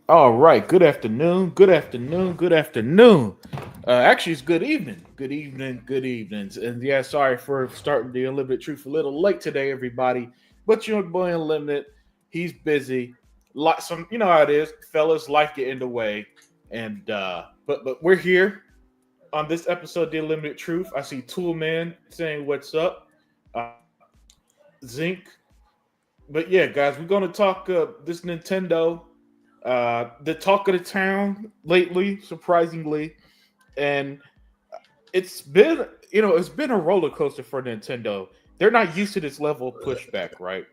All right. Good afternoon. Good afternoon. Good afternoon. Actually, it's good evening. Good evening. Good evenings. And yeah, sorry for starting the Unlimited Truth a little late today, everybody. But your boy Unlimited, he's busy. Like some, you know how it is, fellas. Life get in the way, and but we're here on this episode of the Unlimited Truth. I see Tool Man saying what's up. Uh, Zinc. But yeah, guys, we're gonna talk this Nintendo. The talk of the town lately, surprisingly, and it's been it's been a roller coaster for Nintendo. They're not used to this level of pushback, right?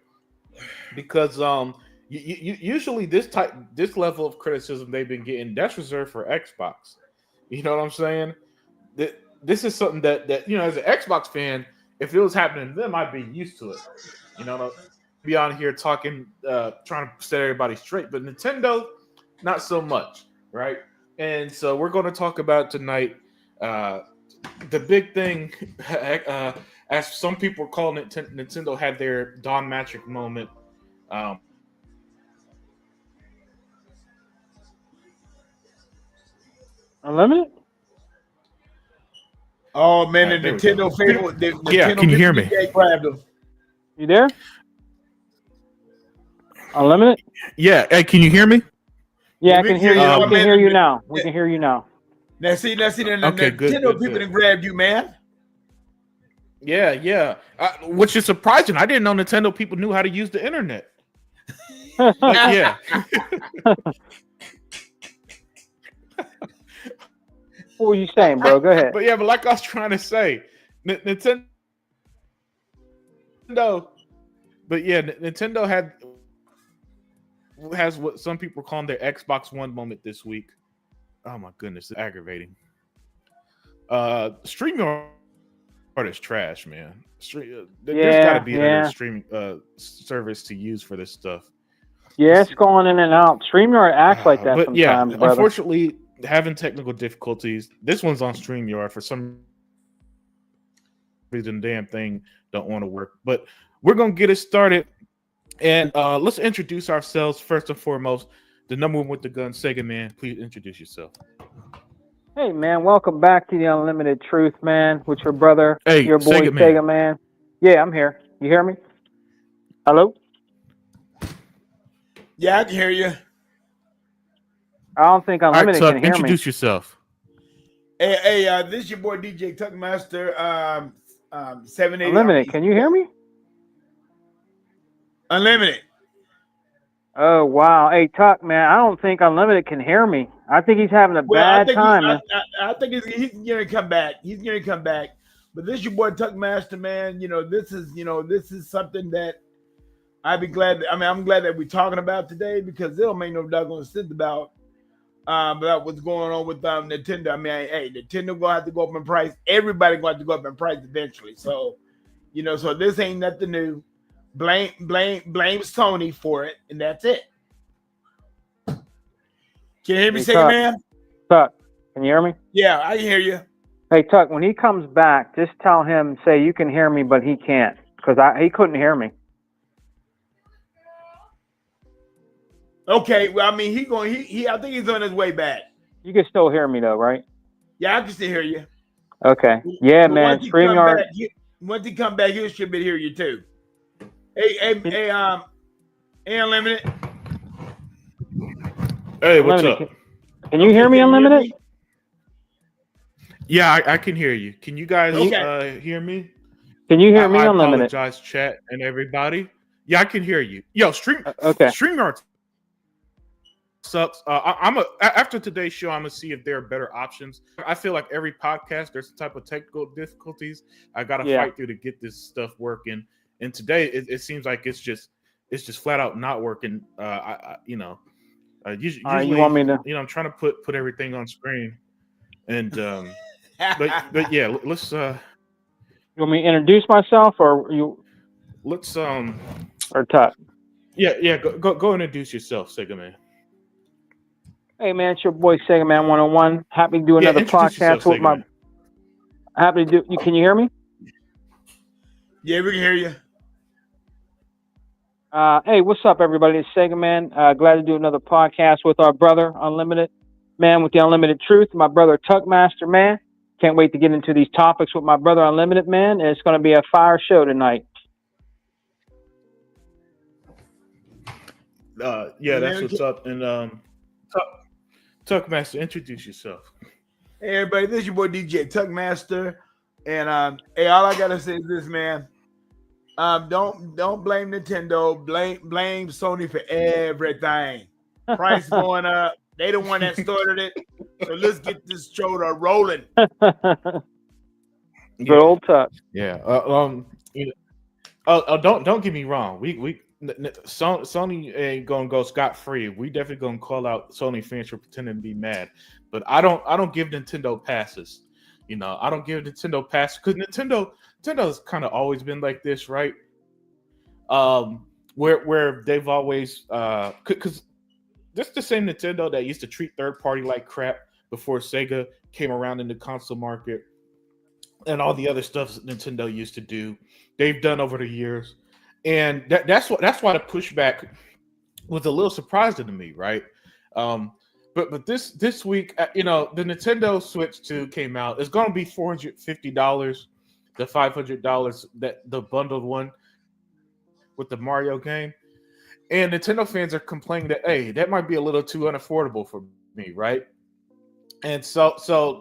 Because usually this level of criticism they've been getting that's reserved for Xbox. You know what I'm saying? This is something that as an Xbox fan, if it was happening to them, I'd be used to it. You know, be on here talking, trying to set everybody straight. But Nintendo, not so much, right? And so we're going to talk about tonight uh, the big thing, as some people are calling it. Nintendo had their Don Mattrick moment. Um, Unlimited? Oh man, the there we go. Nintendo people, the Yeah, Nintendo can you hear people me? they grabbed them. You there? Unlimited? Yeah, hey, can you hear me? Yeah, Yeah, I we can can hear hear you. you. We Oh can man, hear you now. We can hear you now. now see, the Okay, good, Nintendo good, people good. that grabbed you, man. Yeah, yeah. Which is surprising. I didn't know Nintendo people knew how to use the internet. But yeah, What were you saying, bro? Go ahead. but yeah, but like I was trying to say, Nintendo. But yeah, Nintendo has what some people are calling their Xbox One moment this week. Oh my goodness, it's aggravating. StreamYard is trash, man. There's got to Yeah, be a better yeah. streaming service to use for this stuff. Yeah, it's going in and out. StreamYard acts like that But yeah, sometimes, brother. unfortunately, having technical difficulties. This one's on StreamYard for some reason. Damn thing don't want to work. But we're gonna get it started, and let's introduce ourselves first and foremost. The number one with the gun, Sega Man. Please introduce yourself. Hey, man, welcome back to the Unlimited Truth, man, with your brother, Hey, your boy, Sega Man. Sega Man. Yeah, I'm here. You hear me? Hello? Yeah, I can hear you. I don't think All right, Unlimited so can hear me. introduce yourself. Hey, this is your boy DJ Tuckmaster, 780 Unlimited, can you hear me? Unlimited. Oh, wow. Hey, Tuck, man, I don't think Unlimited can hear me. I think he's having a Well, I bad think time, man. I think he's gonna come back. He's gonna come back. But this is your boy Tuckmaster, man. This is something that I'd be glad. I'm glad that we're talking about today because it'll make no doggone sense about what's going on with Nintendo. I mean, hey, Nintendo gonna have to go up in price. Everybody gonna have to go up in price eventually. So, so this ain't nothing new. Blame Sony for it, and that's it. Can you hear me, Hey, Sega Tuck. Man? Tuck, can you hear me? Yeah, I can hear you. Hey, Tuck, when he comes back, just tell him, say, you can hear me, but he can't, because he couldn't hear me. Okay, well, I mean, I think he's on his way back. You can still hear me, though, right? Yeah, I can still hear you. Okay. Yeah, But man, once he come StreamYard. back, once he come back, he should be hear you too. Hey, Unlimited. Hey, what's Unlimited, up? Can you hear me, Unlimited? Yeah, I can hear you. Can you guys Okay. hear me? Can you hear me, I Unlimited? apologize, chat and everybody. Yeah, I can hear you. Yo, Okay. StreamYard sucks. After today's show, I'm gonna see if there are better options. I feel like every podcast, there's a type of technical difficulties I gotta Yeah. fight through to get this stuff working. And today, it seems like it's just flat out not working. Usually, All right, you want me to? I'm trying to put everything on screen, and but yeah, let's You want me to introduce myself, or let's or Tuck? yeah, go introduce yourself, Sega Man. Hey, man, it's your boy Sega Man 101. Happy to do another introduce yourself, podcast with Sega my. Man. Happy to do. Can you hear me? Yeah, we can hear you. Hey, what's up, everybody? It's Sega Man. Glad to do another podcast with our brother, Unlimited Man with the Unlimited Truth, my brother, Tuckmaster Man. Can't wait to get into these topics with my brother, Unlimited Man. And it's going to be a fire show tonight. Yeah, that's what's up. And Tuckmaster, introduce yourself. Hey everybody, this is your boy DJ Tuckmaster, and hey, all I gotta say is this, man. Don't blame Nintendo. Blame Sony for everything. Price going up. They the one that started it. So let's get this shoulder rolling. Good old Tuck. Yeah. Don't get me wrong. Sony ain't gonna go scot free. We definitely gonna call out Sony fans for pretending to be mad. But I don't give Nintendo passes. You know, I don't give Nintendo passes because Nintendo's kind of always been like this, right? Where they've always because this is the same Nintendo that used to treat third party like crap before Sega came around in the console market, and all the other stuff Nintendo used to do, they've done over the years, and that's why the pushback was a little surprising to me, right? But this week, the Nintendo Switch 2 came out. It's going to be $450, the $500 that the bundled one with the Mario game, and Nintendo fans are complaining that hey, that might be a little too unaffordable for me, right? And so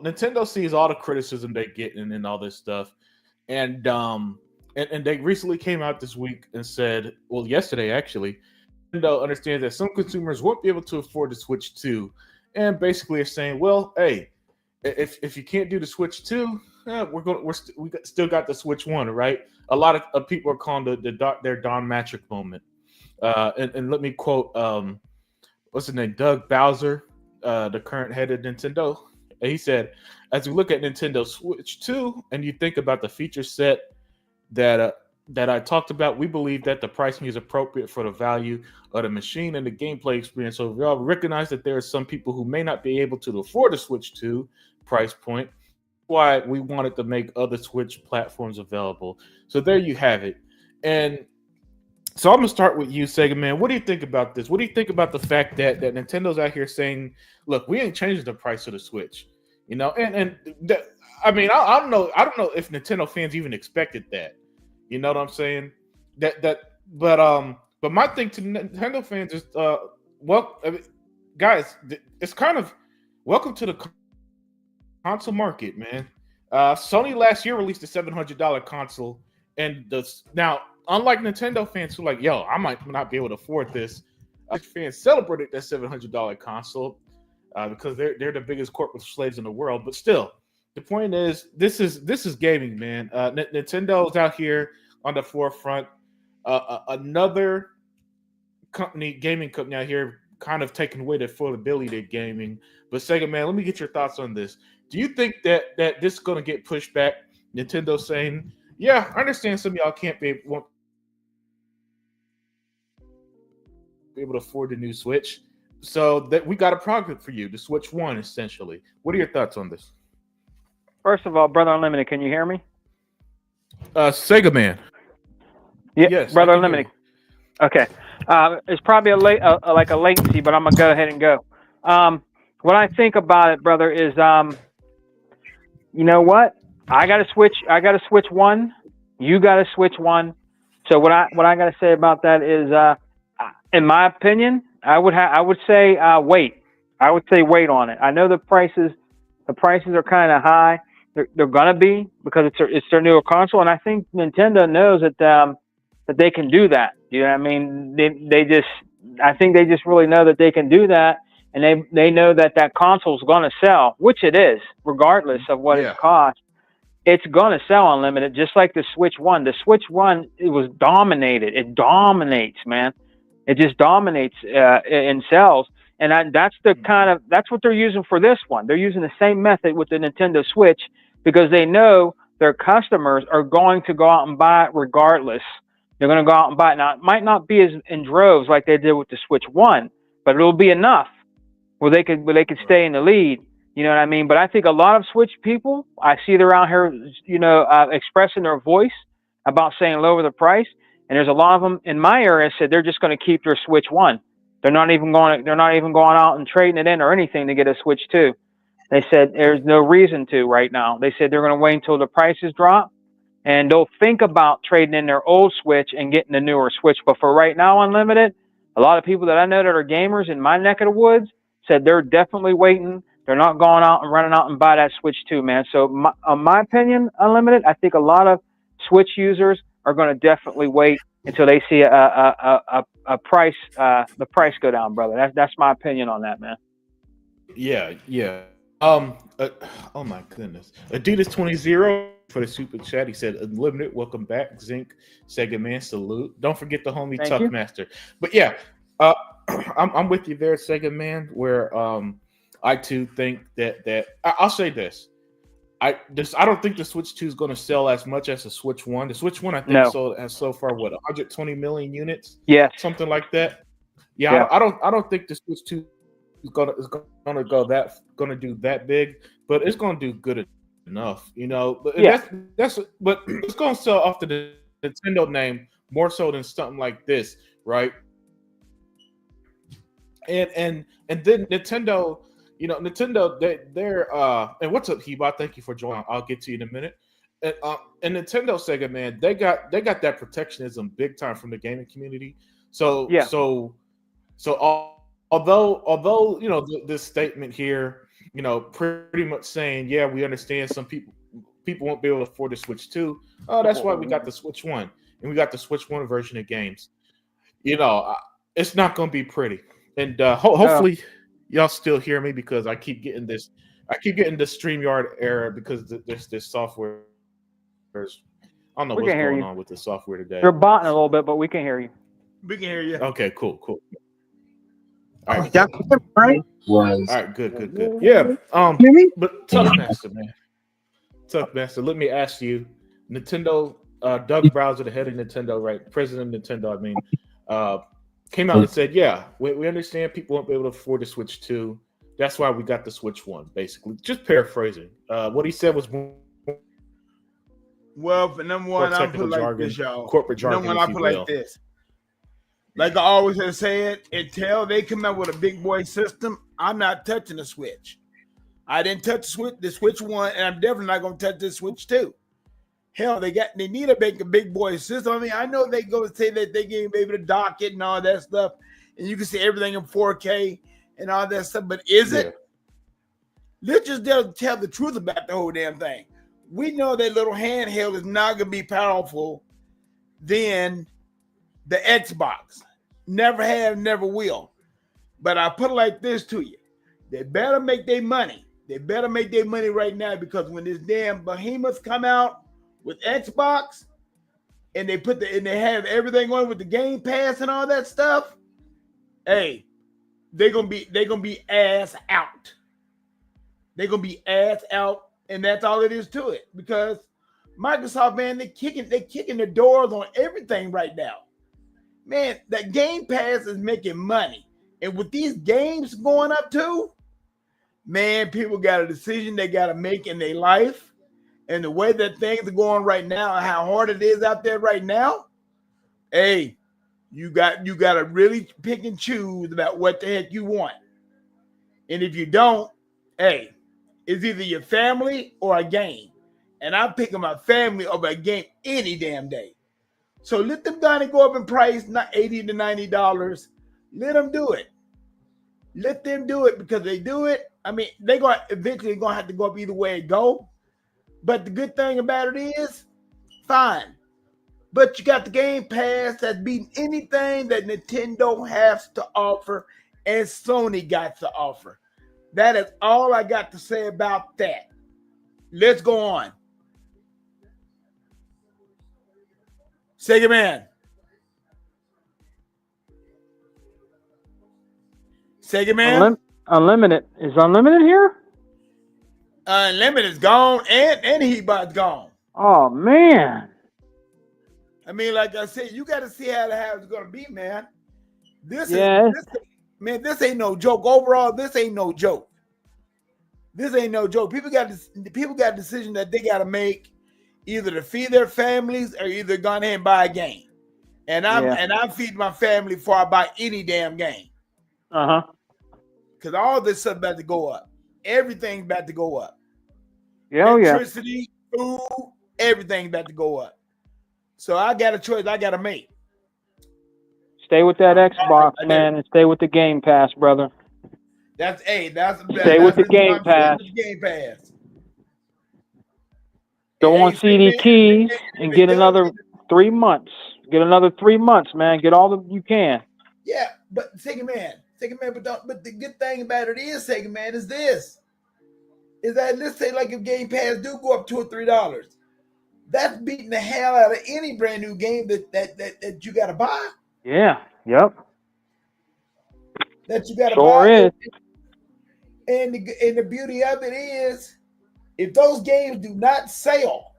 Nintendo sees all the criticism they're getting and all this stuff, and they recently came out this week and said, well, yesterday actually, Nintendo understands that some consumers won't be able to afford the Switch 2, and basically are saying, well, hey, if you can't do the Switch 2, we still got the Switch 1, right? A lot of people are calling their Don Mattrick moment, and let me quote what's his name, Doug Bowser, the current head of Nintendo. And he said, as we look at Nintendo Switch 2 and you think about the feature set that I talked about, we believe that the pricing is appropriate for the value of the machine and the gameplay experience. So we all recognize that there are some people who may not be able to afford the Switch 2 price point. Why we wanted to make other Switch platforms available. So there you have it. And so I'm gonna start with you, Sega Man. What do you think about this? What do you think about the fact that Nintendo's out here saying, "Look, we ain't changing the price of the Switch," you know? I don't know if Nintendo fans even expected that. You know what I'm saying? But my thing to Nintendo fans is, guys, it's kind of welcome to the console market, man. Sony last year released a $700 console, and now unlike Nintendo fans who are like, yo, I might not be able to afford this, fans celebrated that $700 console because they're the biggest corporate slaves in the world. But still, the point is, this is gaming, man. Nintendo's out here on the forefront. Another gaming company out here, kind of taking away the affordability to gaming. But Sega Man, let me get your thoughts on this. Do you think that this is going to get pushed back? Nintendo saying, yeah, I understand some of y'all won't be able to afford the new Switch. So that we got a product for you, the Switch 1, essentially. What are your thoughts on this? First of all, Brother Unlimited, can you hear me? Sega Man. Yeah, yes, Brother Unlimited. Okay. It's probably like a latency, but I'm gonna go ahead and go. What I think about it, brother, is you know what? I got a Switch 1. You got a Switch 1. So what I got to say about that is, in my opinion, I would say wait. I would say wait on it. I know the prices are kind of high. They're gonna be because it's their newer console, and I think Nintendo knows that they can do that. You know what I mean? I think they just really know that they can do that, and they know that console is gonna sell, which it is, regardless of what it costs. It's gonna sell unlimited, just like the Switch 1. The Switch 1, it was dominated. It dominates, man. It just dominates in sales. And that's what they're using for this one. They're using the same method with the Nintendo Switch because they know their customers are going to go out and buy it regardless. They're going to go out and buy it. Now, it might not be as in droves like they did with the Switch 1, but it'll be enough where they could stay in the lead. You know what I mean? But I think a lot of Switch people, I see they're out here, expressing their voice about saying lower the price. And there's a lot of them in my area said they're just going to keep their Switch 1. They're not even going out and trading it in or anything to get a Switch 2. They said there's no reason to right now. They said they're going to wait until the prices drop, and they'll think about trading in their old Switch and getting the newer Switch. But for right now, Unlimited, a lot of people that I know that are gamers in my neck of the woods said they're definitely waiting. They're not going out and running out and buy that Switch 2, man. So my opinion, Unlimited, I think a lot of Switch users are going to definitely wait until they see a price, the price go down, brother. That's my opinion on that, man. Yeah. Oh my goodness. Adidas 20 for the super chat. He said, Unlimited, welcome back. Zinc, Sega Man, salute. Don't forget the homie Tuckmaster. But yeah, I'm with you there, Sega Man, where I too think that I'll say this. I don't think the Switch 2 is going to sell as much as the Switch 1. The Switch 1, I think, has so far 120 million units, something like that. Yeah. I don't think the Switch 2 is gonna do that big, but it's gonna do good enough, you know. But but it's gonna sell off the Nintendo name more so than something like this, right? And then Nintendo. You know, Nintendo, they're and what's up, Heba? Thank you for joining. I'll get to you in a minute. And Nintendo, Sega, man, they got that protectionism big time from the gaming community. So although you know this statement here, you know, pretty much saying, yeah, we understand some people won't be able to afford the Switch 2. Oh, that's why we got the Switch 1, and we got the Switch 1 version of games. You know, it's not going to be pretty, and hopefully. Y'all still hear me because I keep getting this StreamYard error because there's this software. I don't know what's going on with the software today. They're botting a little bit, but we can hear you. We can hear you. Okay, cool. All right. All right, good. Yeah. But Tuckmaster, let me ask you, Nintendo, Doug Bowser, the head of Nintendo, right? President of Nintendo, I mean, came out and said, yeah, we understand people won't be able to afford the Switch 2. That's why we got the Switch 1, basically. Just paraphrasing. What he said was more, well, for number one, I put like this, y'all. Corporate jargon, number one, I put like this. Like I always have said, until they come out with a big boy system, I'm not touching the Switch. I didn't touch the Switch 1, and I'm definitely not going to touch the Switch 2. Hell, they need to make a big boy system. I mean, I know they go say that they can be able to dock it and all that stuff, and you can see everything in 4K and all that stuff. But is it? Let's just tell the truth about the whole damn thing. We know that little handheld is not going to be powerful than the Xbox. Never have, never will. But I put it like this to you: they better make their money. They better make their money right now, because when this damn behemoths come out with Xbox, and they have everything on with the Game Pass and all that stuff, hey, they're gonna be ass out. They're gonna be ass out, and that's all it is to it. Because Microsoft, man, they're kicking the doors on everything right now. Man, that Game Pass is making money, and with these games going up too, man, people got a decision they got to make in their life. And the way that things are going right now and how hard it is out there right now, hey, you got to really pick and choose about what the heck you want. And if you don't, hey, it's either your family or a game. And I'm picking my family over a game any damn day. So let them down and go up in price, not $80 to $90. Let them do it. Let them do it, because they do it. I mean, they're going to eventually going to have to go up either way it go. But the good thing about it is, fine. But you got the Game Pass that's beating anything that Nintendo has to offer and Sony got to offer. That is all I got to say about that. Let's go on. Sega Man. Sega Man. Unlimited. Is Unlimited here? Unlimited is gone, and Hebot's gone. Oh man! I mean, like I said, you got to see how the house is going to be, man. This ain't no joke. Overall, this ain't no joke. This ain't no joke. People got a decision that they got to make, either to feed their families or either go ahead and buy a game. and I'm feeding my family before I buy any damn game. Because all this stuff about to go up. Everything's about to go up. Yeah, electricity, food, everything's about to go up. So I got a choice I got to make. Stay with that Xbox, man, and stay with the Game Pass, brother. Stay with the Game Pass. Game Pass. Go on CD Keys and get another 3 months. Get another 3 months, man. Get all that you can. Yeah, but Sega Man, but the good thing about it is, Sega Man, is this. Is that, let's say, like, if Game Pass do go up $2 or $3, that's beating the hell out of any brand new game that you got to buy. Yeah. Yep. That you got to buy. Is. And the beauty of it is, if those games do not sell,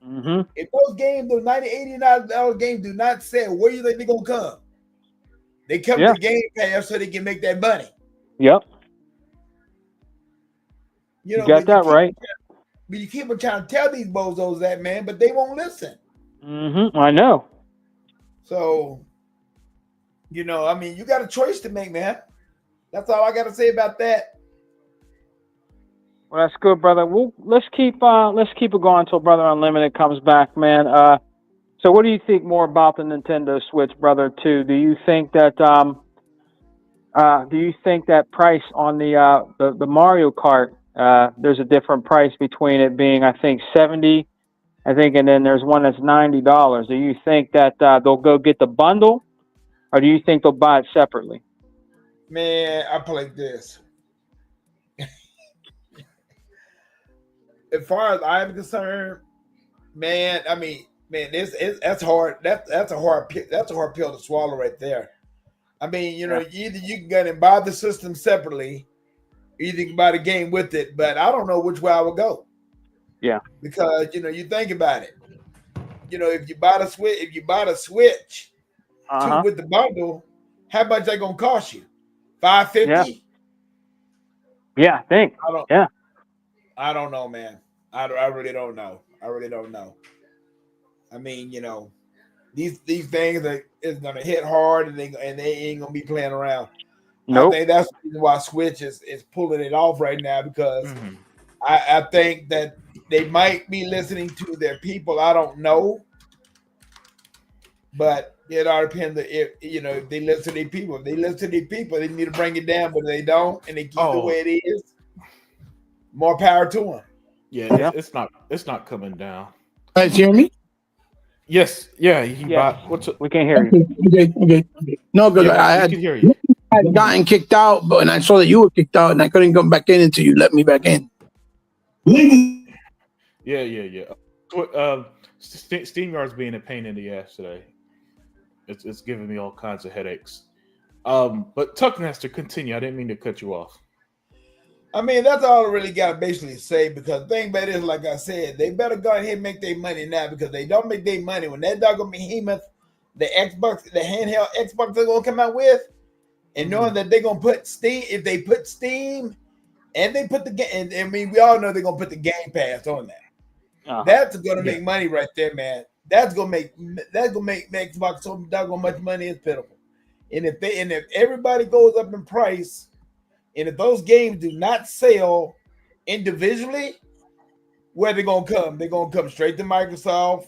if those games, those $90, $89 games do not sell, where do you think they're gonna come? They come to Game Pass so they can make that money. Yep. You know, got that right. But you keep on trying to tell these bozos that, man, but they won't listen. I know. So, you know, I mean, you got a choice to make, man. That's all I got to say about that. Well, that's good, brother. Well, let's keep it going until Brother Unlimited comes back, man. So what do you think more about the Nintendo Switch, brother? Too? Do you think that price on the Mario Kart? There's a different price between it being, I think, $70, and then there's one that's $90. Do you think that they'll go get the bundle, or do you think they'll buy it separately? Man, I play this. As far as I'm concerned, man, I mean, man, that's hard. That's a hard pill to swallow right there. I mean, you know, either you can go and buy the system separately, either you can buy the game with it, but I don't know which way I would go. Yeah. Because, you know, you think about it. You know, if you buy the Switch with the bundle, how much that gonna cost you? $550? Yeah, I think. I don't know, man. I really don't know. I mean, you know, these things is gonna hit hard, and they ain't gonna be playing around. Nope. I think that's the reason why Switch is pulling it off right now, because I think that they might be listening to their people. I don't know, but it all depends. If they listen to their people, they need to bring it down, but they don't, and they keep it the way it is. More power to them. Yeah, it's not coming down. Guys, hear me? Yes. Yeah. We can't hear you. Okay. No, because I can hear you. I had gotten kicked out, and I saw that you were kicked out, and I couldn't come back in until you let me back in. Yeah. SteamYard's being a pain in the ass today. It's giving me all kinds of headaches. But Tuckmaster, continue. I didn't mean to cut you off. I mean, that's all I really got to basically say, because the thing about it is, like I said, they better go ahead and make their money now, because they don't make their money when that doggone behemoth, the handheld Xbox they're going to come out with, and knowing that they're going to put Steam, if they put Steam and they put the game, I mean, we all know they're going to put the Game Pass on that. That's going to make money right there, man. That's going to make Xbox so doggone much money, it's pitiful. And if everybody goes up in price, and if those games do not sell individually, where they're gonna come? They're gonna come straight to Microsoft.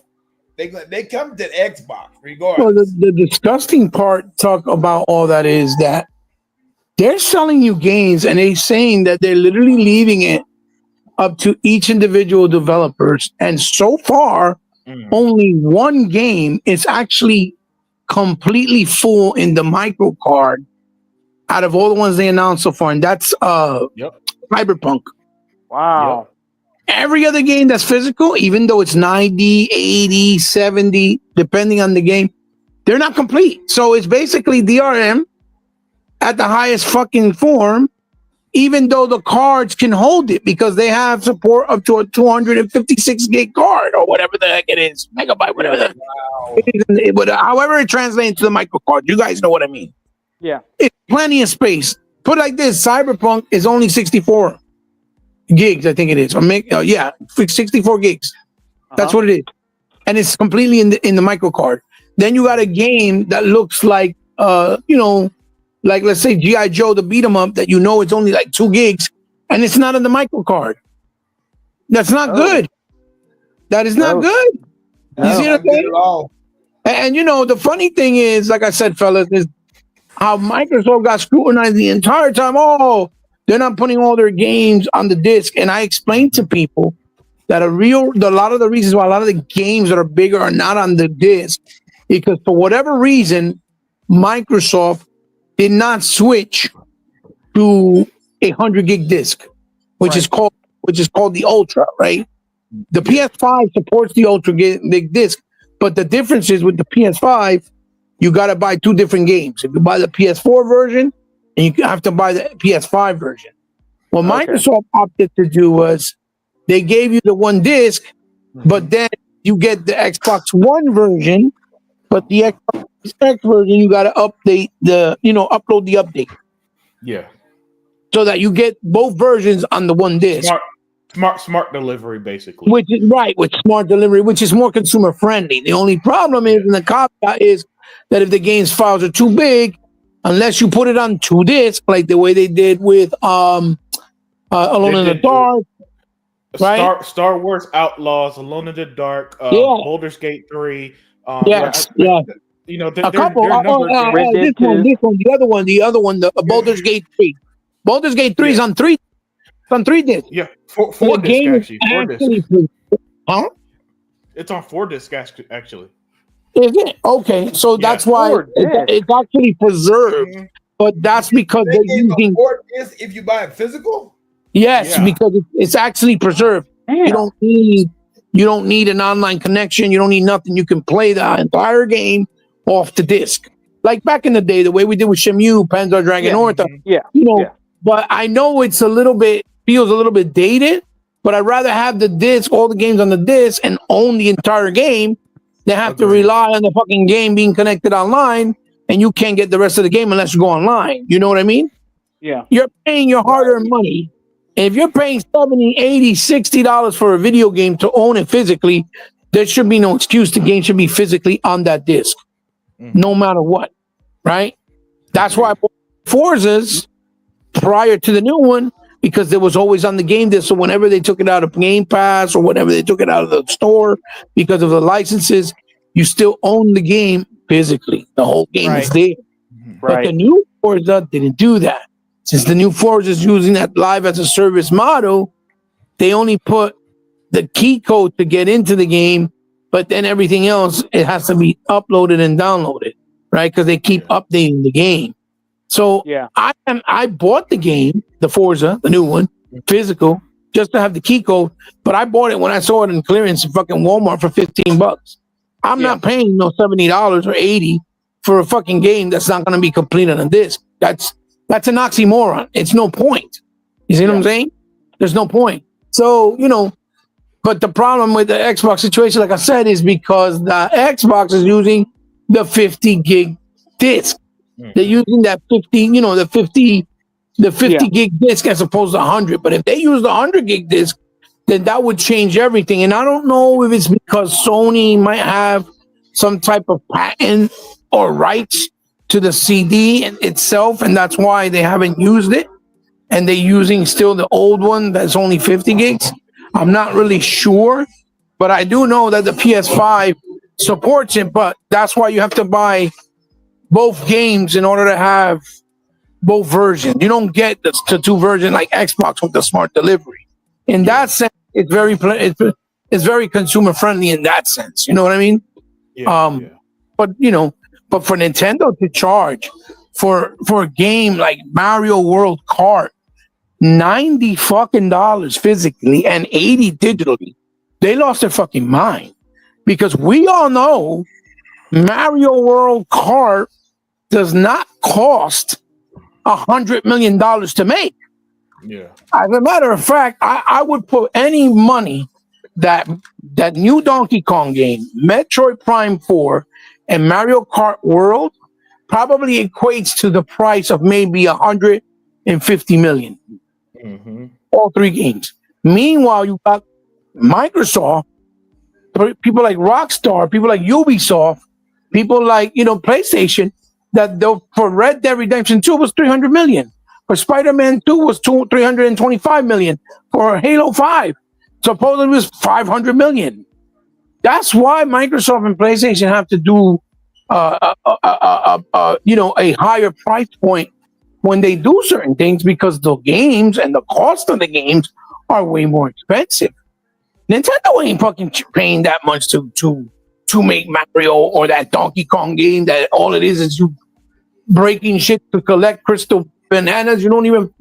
They come to the Xbox regardless. Well, the disgusting part talk about all that is that they're selling you games, and they're saying that they're literally leaving it up to each individual developers. And so far, only one game is actually completely full in the micro card out of all the ones they announced so far, and that's Cyberpunk. Wow. Yep. Every other game that's physical, even though it's 90, 80, 70, depending on the game, they're not complete. So it's basically DRM at the highest fucking form, even though the cards can hold it, because they have support up to a 256 gig card or whatever the heck it is, megabyte, whatever. However it translates to the micro card, you guys know what I mean. Yeah, it's plenty of space. Put it like this: Cyberpunk is only 64 gigs, I think it is. 64 gigs. That's what it is, and it's completely in the micro card. then you got a game that looks like like let's say G.I. Joe the beat 'em up that it's only like 2 gigs and it's not on the micro card. That's not good. That is not good. You see what I'm saying? And the funny thing is, like I said, fellas, is how Microsoft got scrutinized the entire time. Oh, they're not putting all their games on the disc. And I explained to people that a lot of the reasons why a lot of the games that are bigger are not on the disc, because for whatever reason, Microsoft did not switch to a 100 gig disc, which is called the Ultra, right? The PS5 supports the Ultra big disc, but the difference is with the PS5, you got to buy 2 different games. If you buy the PS4 version, and you have to buy the PS5 version. What Microsoft opted to do was they gave you the 1 disc, but then you get the Xbox One version, but the Xbox X version you got to update upload the update. Yeah. So that you get both versions on the 1 disc. Smart delivery, basically. Which is right, with smart delivery, which is more consumer friendly. The only problem is, and the caveat is, that if the game's files are too big, unless you put it on 2 discs, like the way they did with Alone in the Dark, right? Star Wars Outlaws, Alone in the Dark, Baldur's Gate 3. Yes. A couple. This one, the other one, the Baldur's Gate 3. Baldur's Gate 3 is on 3. It's on 3 discs. Yeah, 4 discs actually. 4 discs. Huh? It's on 4 discs actually. Is it? Okay, so that's why it's actually preserved, but that's because they're using 4 discs if you buy it physical. Yes, because it's actually preserved. Damn. You don't need an online connection. You don't need nothing. You can play the entire game off the disc, like back in the day, the way we did with Shenmue, Panzer Dragon Orta. But I know it's feels a little bit dated, but I'd rather have the disc, all the games on the disc, and own the entire game than have to rely on the fucking game being connected online, and you can't get the rest of the game unless you go online. You know what I mean? Yeah. You're paying your hard-earned money. And if you're paying $70, $80, $60 for a video game to own it physically, there should be no excuse. The game should be physically on that disc, no matter what, right? That's why I bought Forzas prior to the new one, because it was always on the game disc. So whenever they took it out of Game Pass or whenever they took it out of the store because of the licenses, you still own the game physically. The whole game is there. But the new Forza didn't do that. Since the new Forza is using that live as a service model, they only put the key code to get into the game, but then everything else, it has to be uploaded and downloaded, right? Because they keep updating the game. So I bought the game, the Forza, the new one, physical, just to have the key code. But I bought it when I saw it in clearance in fucking Walmart for $15. I'm not paying no $70 or $80 for a fucking game that's not going to be complete on a disc. That's an oxymoron. It's no point. You see what I'm saying? There's no point. So, but the problem with the Xbox situation, like I said, is because the Xbox is using the 50 gig disc. They're using that 50, the 50 gig disc as opposed to 100. But if they use the 100 gig disc, then that would change everything. And I don't know if it's because Sony might have some type of patent or rights to the CD itself, and that's why they haven't used it. And they're using still the old one that's only 50 gigs. I'm not really sure, but I do know that the PS5 supports it, but that's why you have to buy both games in order to have both versions. You don't get the 2 versions like Xbox with the smart delivery. In that sense, it's very consumer friendly in that sense. You know what I mean? But but for Nintendo to charge for a game like Mario World Kart $90 fucking physically and $80 digitally, they lost their fucking mind, because we all know Mario World Kart does not cost $100 million to make. Yeah. As a matter of fact, I would put any money that new Donkey Kong game, Metroid Prime 4, and Mario Kart World probably equates to the price of maybe $150 million. All 3 games. Meanwhile, you got Microsoft, people like Rockstar, people like Ubisoft, people like PlayStation that for Red Dead Redemption 2 was 300 million. For Spider-Man 2 was 325 million. For Halo 5, supposedly it was 500 million. That's why Microsoft and PlayStation have to do a higher price point when they do certain things, because the games and the cost of the games are way more expensive. Nintendo ain't fucking paying that much to make Mario or that Donkey Kong game that all it is you breaking shit to collect crystal bananas. You're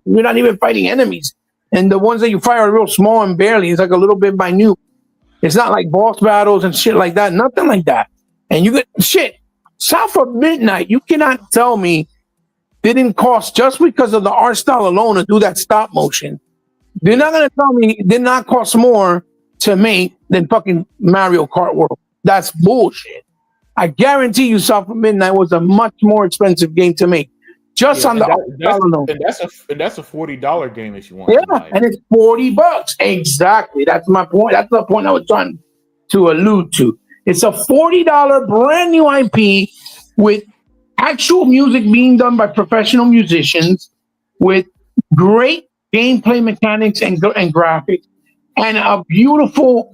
not even fighting enemies, and the ones that you fight are real small and barely. It's like a little bit minute. It's not like boss battles and shit like that. Nothing like that. And you get shit. South of Midnight, you cannot tell me didn't cost, just because of the art style alone, to do that stop motion. They're not gonna tell me it did not cost more to make than fucking Mario Kart World. That's bullshit. I guarantee you, South of Midnight was a much more expensive game to make. Just on the art style alone. And that's a $40 game if you want. Yeah, and it's $40. Exactly. That's my point. That's the point I was trying to allude to. It's a $40 brand new IP with actual music being done by professional musicians, with great gameplay mechanics and graphics, and a beautiful,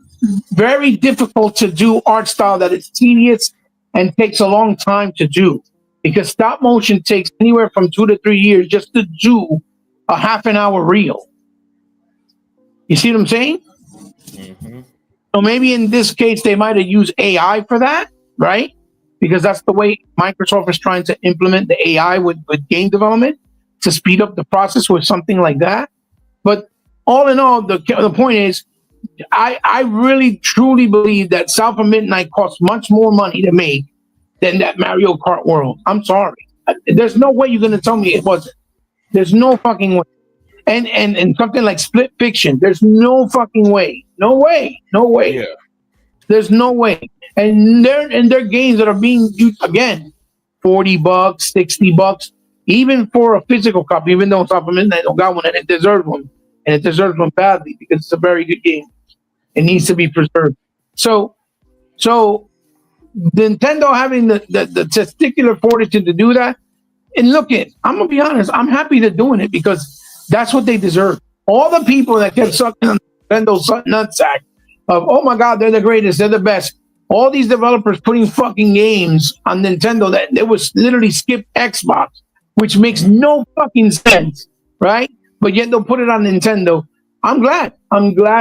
very difficult to do art style that is tedious and takes a long time to do, because stop motion takes anywhere from 2 to 3 years just to do a half an hour reel. You see what I'm saying? Mm-hmm. So maybe in this case they might have used AI for that, right? Because that's the way Microsoft is trying to implement the AI with game development, to speed up the process with something like that. But all in all, the point is, I really truly believe that South of Midnight costs much more money to make than that Mario Kart World. I'm sorry. There's no way you're going to tell me it wasn't. There's no fucking way. And something like Split Fiction, there's no fucking way. No way. No way. Yeah. There's no way. And they're games that are being used, again, $40, $60, even for a physical copy, even though South of Midnight don't got one, and it deserves one. And it deserves one badly, because it's a very good game. It needs to be preserved. So Nintendo having the testicular fortitude to do that, and look I'm gonna be honest, I'm happy they're doing it, because that's what they deserve. All the people that kept sucking on Nintendo's nutsack of, oh my God, they're the greatest, they're the best. All these developers putting fucking games on Nintendo that they was literally skip Xbox, which makes no fucking sense, right? But yet they'll put it on Nintendo. I'm glad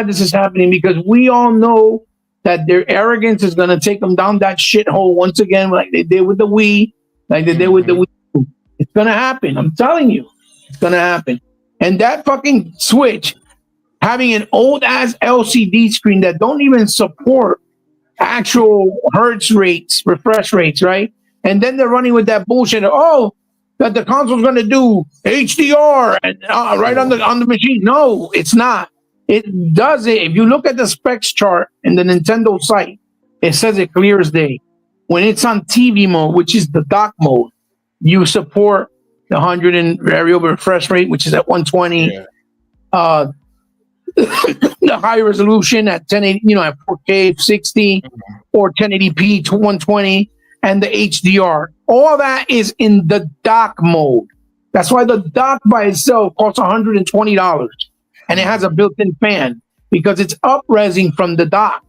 this is happening, because we all know that their arrogance is going to take them down that shithole once again, like they did with the Wii, like they did with the Wii. It's going to happen. I'm telling you, it's going to happen. And that fucking Switch, having an old ass LCD screen that don't even support actual hertz rates, refresh rates, right? And then they're running with that bullshit. That the console's going to do HDR and right on the machine. No, it's not. It does it. If you look at the specs chart in the Nintendo site, it says it clear as day. When it's on TV mode, which is the dock mode, you support the 100 and variable refresh rate, which is at 120. Yeah. The high resolution at 1080, at 4K 60 or 1080p to 120, and the HDR. All that is in the dock mode. That's why the dock by itself costs $120, and it has a built-in fan, because it's up-resing from the dock.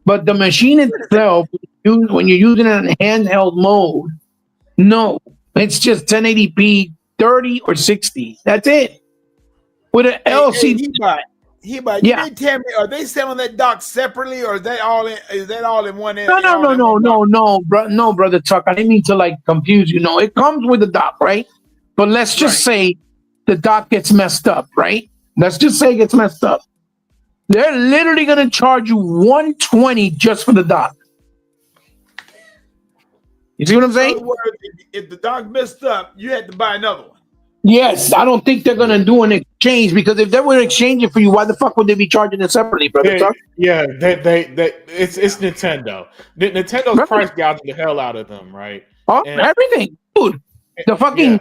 But the machine itself, when you're using it in handheld mode, no, it's just 1080p, 30 or 60. That's it. With an LCD. You didn't tell me, are they selling that dock separately, or is that all in one? No, brother Chuck. I didn't mean to confuse you. No, it comes with the dock, right? But let's just say the dock gets messed up, right? Let's just say it gets messed up. They're literally gonna charge you $120 just for the dock. You see what I'm saying? In other words, if the dock messed up, you had to buy another one. Yes, I don't think they're gonna do an exchange, because if they were exchanging for you, why the fuck would they be charging it separately, brother? It's Nintendo. Nintendo's price gouging the hell out of them, right? Everything, dude. The fucking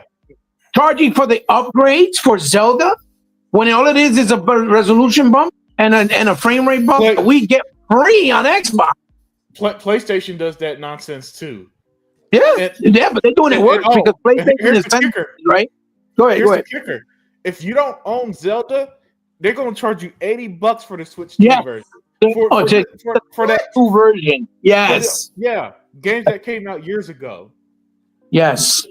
charging for the upgrades for Zelda, when all it is a resolution bump and a frame rate bump that we get free on Xbox. PlayStation does that nonsense too. Yeah, but they're doing it worse because PlayStation here's is the 10, kicker. right? Go ahead. Here's the kicker. If you don't own Zelda, they're going to charge you $80 for the Switch 2 version. For that 2 version. Yes. Games that came out years ago. Yes.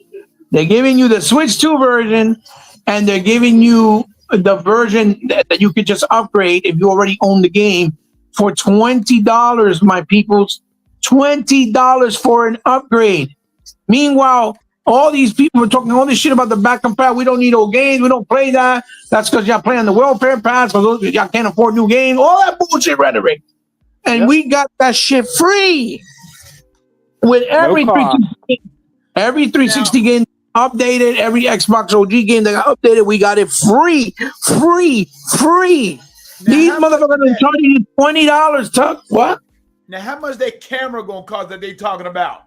They're giving you the Switch 2 version, and they're giving you the version that you could just upgrade if you already own the game for $20, my peoples. $20 for an upgrade. Meanwhile, all these people are talking all this shit about the back and path. We don't need old games. We don't play that. That's because y'all play on the welfare pass because y'all can't afford new games. All that bullshit rhetoric. And we got that shit free with every 360 game updated, every Xbox OG game that got updated, we got it free. Now, these motherfuckers are charging you $20, Tuck. What? Now, how much that camera gonna cost that they talking about?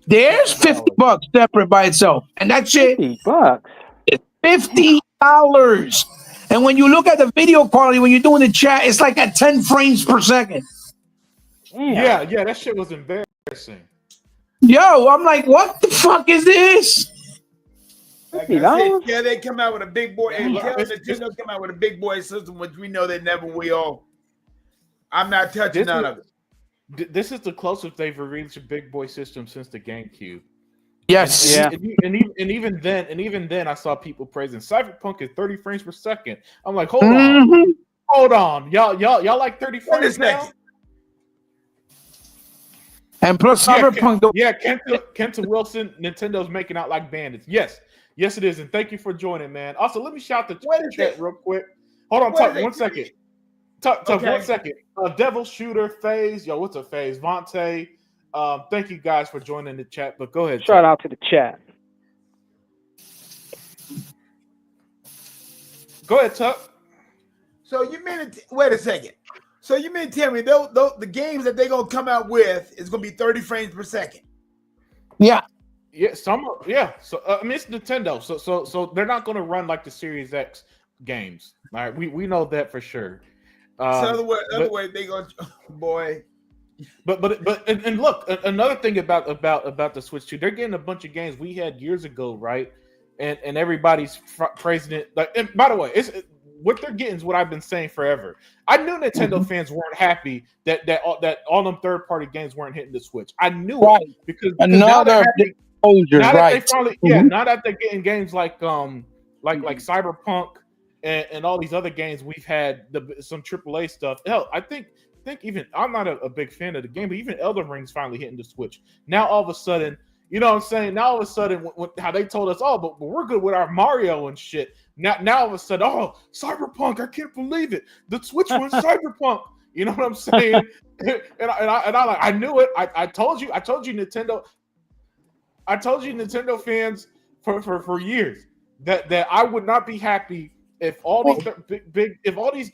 There's $50 separate by itself, and that shit $50. is $50. And when you look at the video quality, when you're doing the chat, it's like at 10 frames per second. Yeah, that shit was embarrassing. Yo, I'm like, what the fuck is this? Like I said, they come out with a big boy. And Nintendo come out with a big boy system, which we know they never will. I'm not touching none of it. This is the closest they've reached a big boy system since the GameCube. Yes. And even then, I saw people praising Cyberpunk at 30 frames per second. I'm like, hold on, y'all like 30 frames now? And plus, Cyberpunk. Kenta Wilson, Nintendo's making out like bandits. Yes, it is. And thank you for joining, man. Also, let me shout the chat real quick. Hold on, Tuck, 1 second. Tuck, 1 second. Devil Shooter, FaZe. Yo, what's up, FaZe? Vontae. Thank you guys for joining the chat. But go ahead. Shout out to the chat. Go ahead, Tuck. So you mean wait a second. So you mean tell me the games that they're gonna come out with is gonna be 30 frames per second? Yeah. Yeah, So I mean, it's Nintendo. So they're not gonna run like the Series X games. All right, we know that for sure. Other way they go, boy. But look, another thing about the Switch 2, they're getting a bunch of games we had years ago, right? And everybody's praising it. Like, and by the way, what they're getting is what I've been saying forever. I knew Nintendo fans weren't happy that all them third party games weren't hitting the Switch. I knew it because now that they're getting games like Cyberpunk and all these other games we've had, some AAA stuff. Hell, I think even I'm not a big fan of the game, but even Elden Ring's finally hitting the Switch. Now all of a sudden, you know what I'm saying? Now all of a sudden, how they told us, but we're good with our Mario and shit. Now all of a sudden, Cyberpunk, I can't believe it. The Switch went Cyberpunk. You know what I'm saying? I knew it. I told you Nintendo. I told you Nintendo fans for years that I would not be happy if all these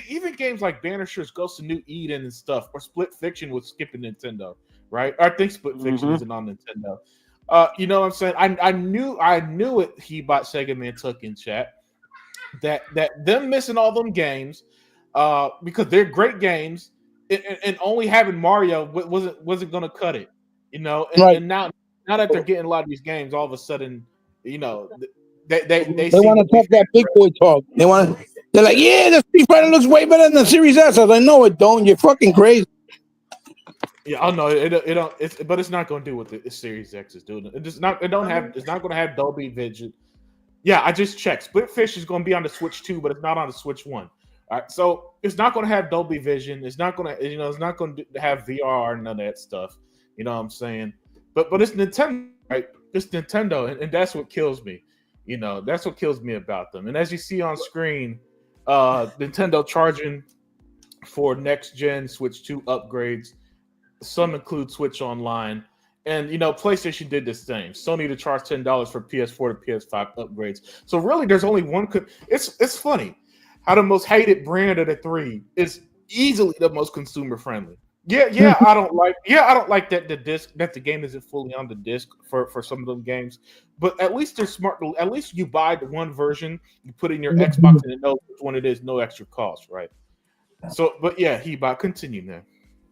even games like Banishers, Ghost of New Eden and stuff, or Split Fiction was skipping Nintendo, right? I think Split Fiction isn't on Nintendo. You know what I'm saying? I knew it. He-Bot Sega Man took in chat that them missing all them games because they're great games and only having Mario wasn't going to cut it, you know. And now that they're getting a lot of these games, all of a sudden, you know, they want to talk that big boy talk. They're like, yeah, the Street Fighter looks way better than the Series S. I was like, no, it don't. You're fucking crazy. Yeah, I know it don't. But it's not going to do what the Series X is doing. It's not going to have Dolby Vision. Yeah, I just checked. Split Fish is going to be on the Switch 2, but it's not on the Switch 1. All right, so it's not going to have Dolby Vision. It's not going to, it's not going to have VR and none of that stuff. You know what I'm saying? But it's Nintendo, right? It's Nintendo, and that's what kills me. You know, that's what kills me about them. And as you see on screen, Nintendo charging for next gen Switch 2 upgrades. Some include Switch Online. And, you know, PlayStation did this thing. Sony to charge $10 for PS4 to PS5 upgrades. So really, there's only one. It's funny how the most hated brand of the three is easily the most consumer friendly. Yeah, I don't like that the game isn't fully on the disc for some of them games. But at least they're smart. At least you buy the one version, you put it in your Xbox, and it knows which one it is, no extra cost, right? So, but yeah, He-Bot, continue, man.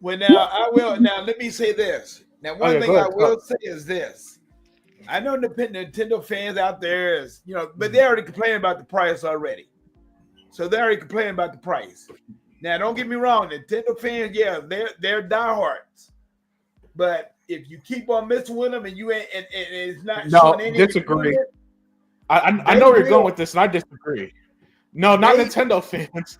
Well, now I will. Now let me say this. Now, one thing go I ahead, will talk. say is this. I know the Nintendo fans out there is, but they already complaining about the price already. So they're already complaining about the price. Now, don't get me wrong, Nintendo fans, yeah, they're diehards. But if you keep on messing with them and you ain't and it's not No, showing any disagree. improvement, I they know where you're going will with this, and I disagree. No, not they Nintendo fans.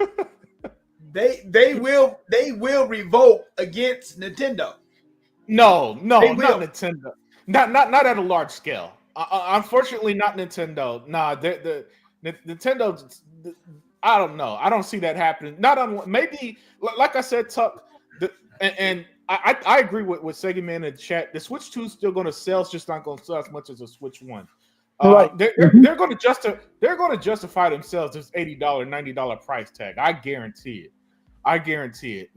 they will revolt against Nintendo. No, They not will. Nintendo. Not at a large scale. Unfortunately, not Nintendo. Nah, Nintendo. I don't know. I don't see that happening. Not on maybe like I said, Tuck. And I agree with Sega Man in the chat. The Switch 2 is still going to sell. It's just not going to sell as much as the Switch 1. Right. They're going to justify themselves this $80, $90 price tag. I guarantee it.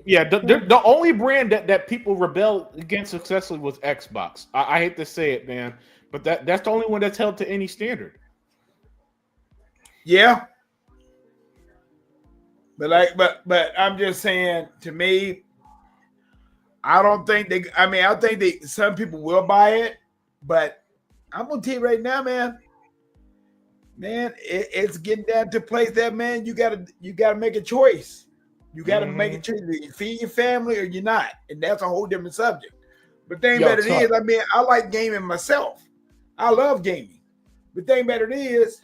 Yeah, the only brand that people rebelled against successfully was Xbox. I hate to say it, man, but that's the only one that's held to any standard. Yeah. But I'm just saying, to me, I don't think I think some people will buy it, but I'm gonna tell you right now, man, it's getting down to a place that, man, you gotta make a choice. You gotta make a choice. You feed your family or you're not, and that's a whole different subject. But the thing about it is, I like gaming myself. I love gaming. But the thing about it is,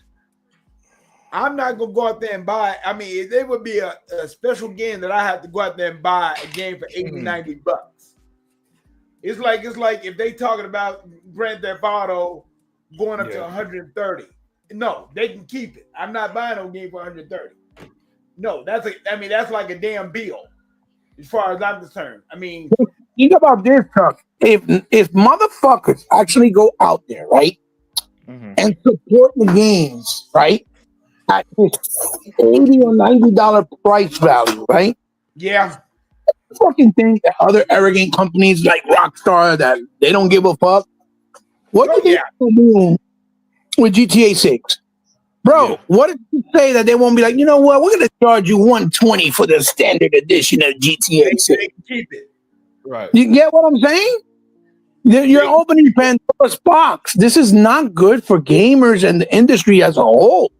I'm not gonna go out there and buy. I mean, if there would be a special game that I have to go out there and buy a game for $80, $90. It's like if they talking about Grand Theft Auto going up to 130. No, they can keep it. I'm not buying no game for 130. No, that's like a damn bill, as far as I'm concerned. I mean, think about this, Chuck. If motherfuckers actually go out there, right, and support the games, right, at this $80 or $90 price value, right? Yeah. I fucking think that other arrogant companies like Rockstar that they don't give a fuck. What do they do with GTA 6? Bro, what if you say that they won't be like, you know what, we're gonna charge you $120 for the standard edition of GTA 6. They can keep it. Right. You get what I'm saying? You're opening Pandora's box. This is not good for gamers and the industry as a whole.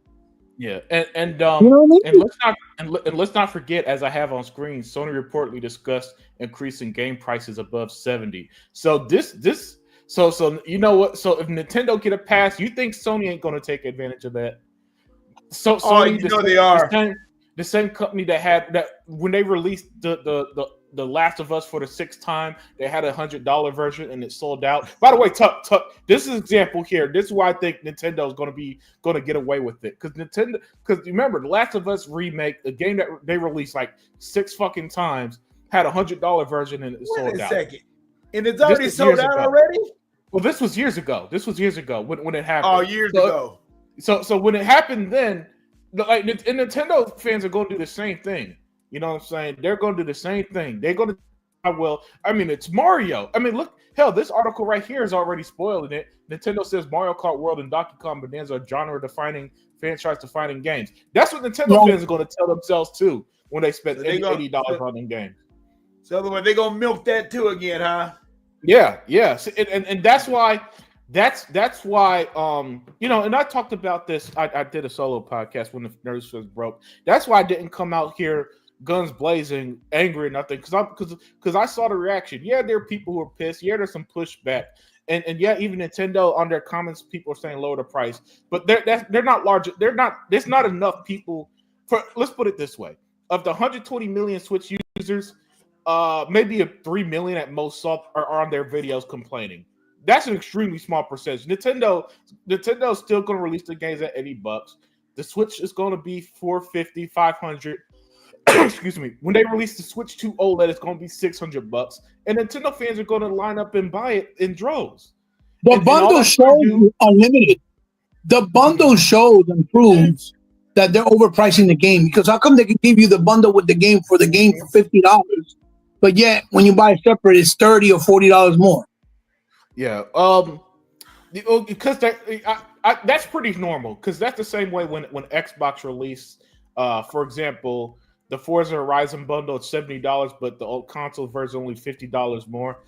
Yeah, and you know what I mean? and let's not forget, as I have on screen, Sony reportedly discussed increasing game prices above 70. So so you know what? So if Nintendo get a pass, you think Sony ain't going to take advantage of that? So Sony, they are the same company that had that when they released the Last of Us for the 6th time, they had $100 version and it sold out. By the way, Tuck, this is an example here. This is why I think Nintendo is going to get away with it, because remember, the Last of Us remake, the game that they released like 6 fucking times, had $100 version and it sold out. Second, and it's already sold out already. Well, this was years ago. When it happened. Oh, years ago. So when it happened, then and Nintendo fans are going to do the same thing. You know what I'm saying? They're going to do the same thing. They're going to. It's Mario. I mean, look, hell, this article right here is already spoiling it. Nintendo says Mario Kart World and Donkey Kong Bonanza are genre-defining, franchise-defining games. That's what Nintendo fans are going to tell themselves too when they spend $80 on them games. So they're going to milk that too again, huh? Yeah. And that's why. That's why and I talked about this. I did a solo podcast when the Nerds was broke. That's why I didn't come out here guns blazing, angry or nothing, because I saw the reaction. Yeah, there are people who are pissed. Yeah, there's some pushback, and yeah, even Nintendo on their comments, people are saying lower the price, but they're not large. They're not. There's not enough people. Let's put it this way: of the 120 million Switch users, maybe 3 million at most are on their videos complaining. That's an extremely small percentage. Nintendo's still going to release the games at $80. The Switch is going to be $450, $500. Excuse me. When they release the Switch 2 OLED, it's going to be $600. And Nintendo fans are going to line up and buy it in droves. The bundle shows unlimited. The bundle shows and proves that they're overpricing the game, because how come they can give you the bundle with the game for $50, but yet when you buy it separate, it's $30 or $40 more. Yeah, because that's pretty normal. Because that's the same way when Xbox released, for example, The Forza Horizon bundle is $70, but the old console version only $50 more.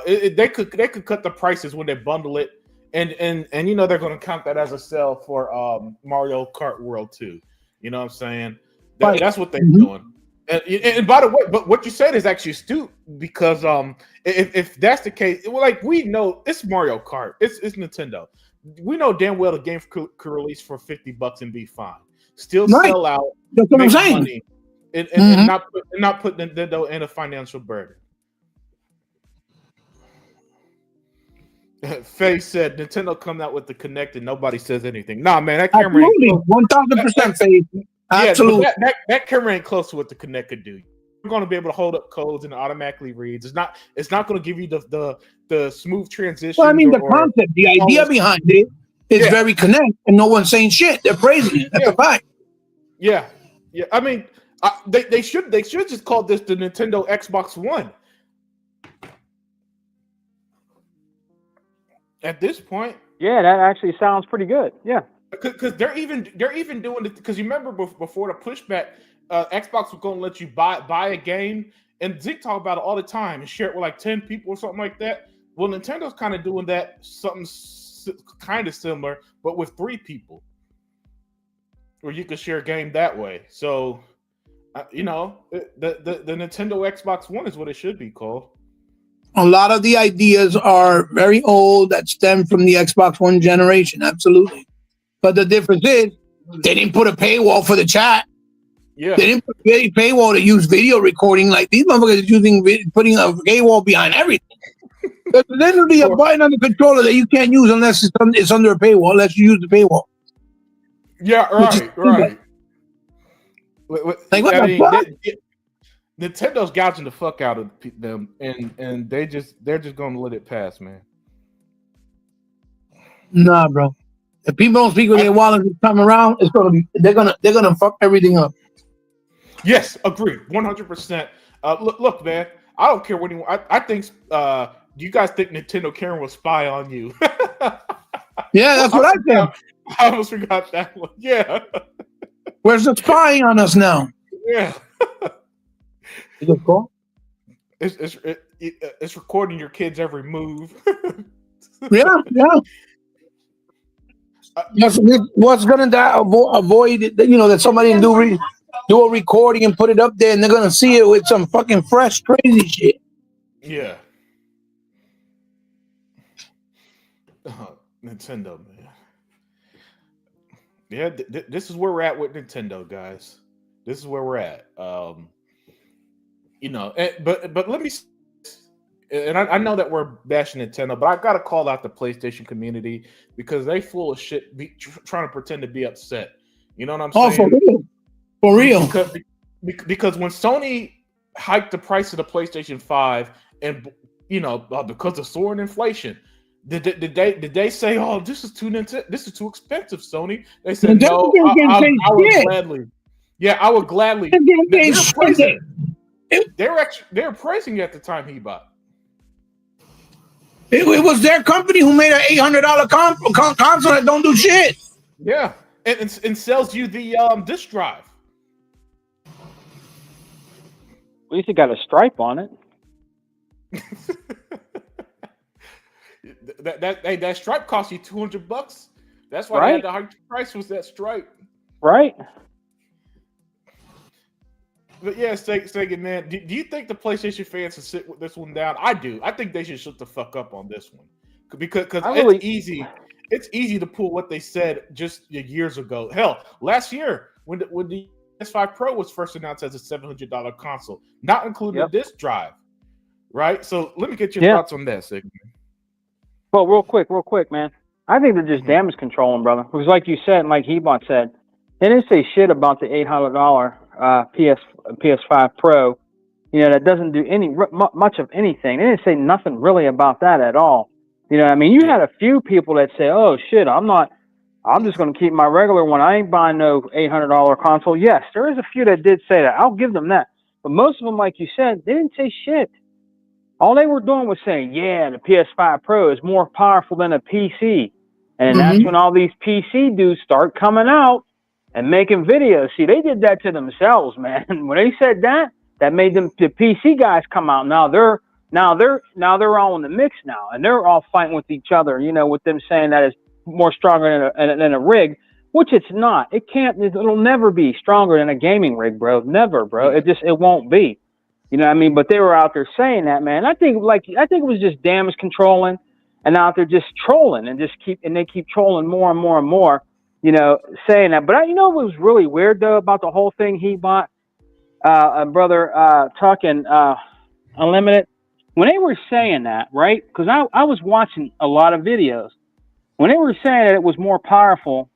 They could cut the prices when they bundle it, and you know they're going to count that as a sale for Mario Kart World 2. You know what I'm saying? That's what they're doing. And by the way, but what you said is actually astute because if that's the case, well, like we know it's Mario Kart, it's Nintendo. We know damn well the game could release for $50 and be fine, still sell out, that's what I'm make saying. money, and not put Nintendo in a financial burden. Faye said Nintendo come out with the Kinect and nobody says anything. Nah, man, that camera ain't 1,000% Faye. Absolutely. Yeah, that camera ain't close to what the Kinect could do. You're going to be able to hold up codes and it automatically reads. It's not going to give you the smooth transition. Well, I mean, the concept, the idea behind it is very Kinect, and no one's saying shit. They're praising it. That's a fact. Yeah. I mean, they should just call this the Nintendo Xbox One. At this point, yeah, that actually sounds pretty good. Yeah, because they're even doing it. Because you remember before the pushback, Xbox was going to let you buy a game, and Zeke talk about it all the time and share it with like 10 people or something like that. Well, Nintendo's kind of doing that, something kind of similar, but with 3 people, where you could share a game that way. So, you know, the Nintendo Xbox One is what it should be called. A lot of the ideas are very old that stem from the Xbox One generation, absolutely. But the difference is they didn't put a paywall for the chat. Yeah, they didn't put a paywall to use video recording like these motherfuckers putting a paywall behind everything. There's literally a button on the controller that you can't use unless it's under a paywall, unless you use the paywall. Yeah, right. Like what the fuck? Nintendo's gouging the fuck out of them, and they're just going to let it pass, man. Nah, bro. If people don't speak with their wallet this time around, they're gonna fuck everything up. Yes, agree, 100%. Look, man. I don't care what anyone. I think. Do you guys think Nintendo Karen will spy on you? Yeah, that's what I think. I almost forgot that one. Yeah. Where's the spying on us now? Yeah. Is it cool? It's recording your kids' every move. Yeah. What's gonna avoid that somebody can do a recording and put it up there, and they're gonna see it with some fucking fresh crazy shit. Yeah. Nintendo, man. Yeah, this is where we're at with Nintendo, guys. This is where we're at. But let me. And I know that we're bashing Nintendo, but I gotta call out the PlayStation community because they full of shit, trying to pretend to be upset. You know what I'm saying? For real. Because when Sony hiked the price of the PlayStation 5, and because of soaring inflation, did they say, "Oh, this is too expensive, Sony"? They said, "No, I would gladly." Yeah, I would gladly. They were praising you at the time he bought. It was their company who made an $800 console that don't do shit. Yeah, and sells you the disk drive. At least it got a stripe on it. that stripe cost you $200. That's why they had the high price was that stripe. Right. But yeah, Sagan, man, do you think the PlayStation fans should sit with this one down? I do. I think they should shut the fuck up on this one because it's easy. It's easy to pull what they said just years ago. Hell, last year when the PS5 Pro was first announced as a $700 console, not including the disc drive, right? So let me get your thoughts on that, Sagan. Well, real quick, man. I think they're just damage controlling, brother. Because like you said, and like Hebot said, they didn't say shit about the $800 PS5 Pro, that doesn't do much of anything. They didn't say nothing really about that at all. You had a few people that say, "Oh shit, I'm just going to keep my regular one. I ain't buying no $800 console." Yes, there is a few that did say that. I'll give them that. But most of them, like you said, they didn't say shit. All they were doing was saying, "Yeah, the PS5 Pro is more powerful than a PC," and that's when all these PC dudes start coming out and making videos. See, they did that to themselves, man. When they said that, that made them the PC guys come out. Now they're all in the mix now, and they're all fighting with each other. You know, with them saying that it's more stronger than a rig, which it's not. It can't. It'll never be stronger than a gaming rig, bro. Never, bro. It won't be. You know what I mean? But they were out there saying that, man. I think it was just damage controlling, and out there just trolling, and they keep trolling more and more and more. You know, saying that. But you know what was really weird though about the whole thing he bought, brother talking Unlimited, when they were saying that, right? Because I was watching a lot of videos when they were saying that it was more powerful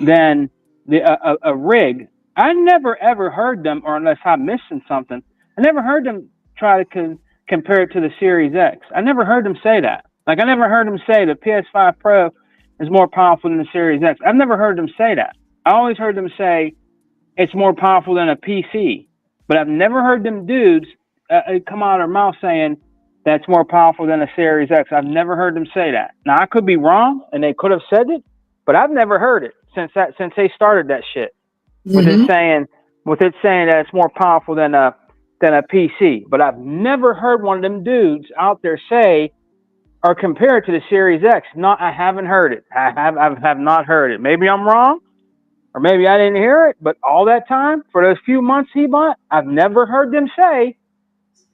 than a rig. I never ever heard them, or unless I'm missing something, I never heard them try to compare it to the Series X. I never heard them say that. Like I never heard them say the PS5 Pro is more powerful than the Series X. I've never heard them say that. I always heard them say it's more powerful than a PC, but I've never heard them dudes come out of their mouth saying that's more powerful than a Series X. I've never heard them say that. Now I could be wrong, and they could have said it, but I've never heard it since they started that shit with it saying that it's more powerful than a PC. But I've never heard one of them dudes out there say or compare it to the Series X. I haven't heard it. I have not heard it. Maybe I'm wrong, or maybe I didn't hear it. But all that time, for those few months he bought, I've never heard them say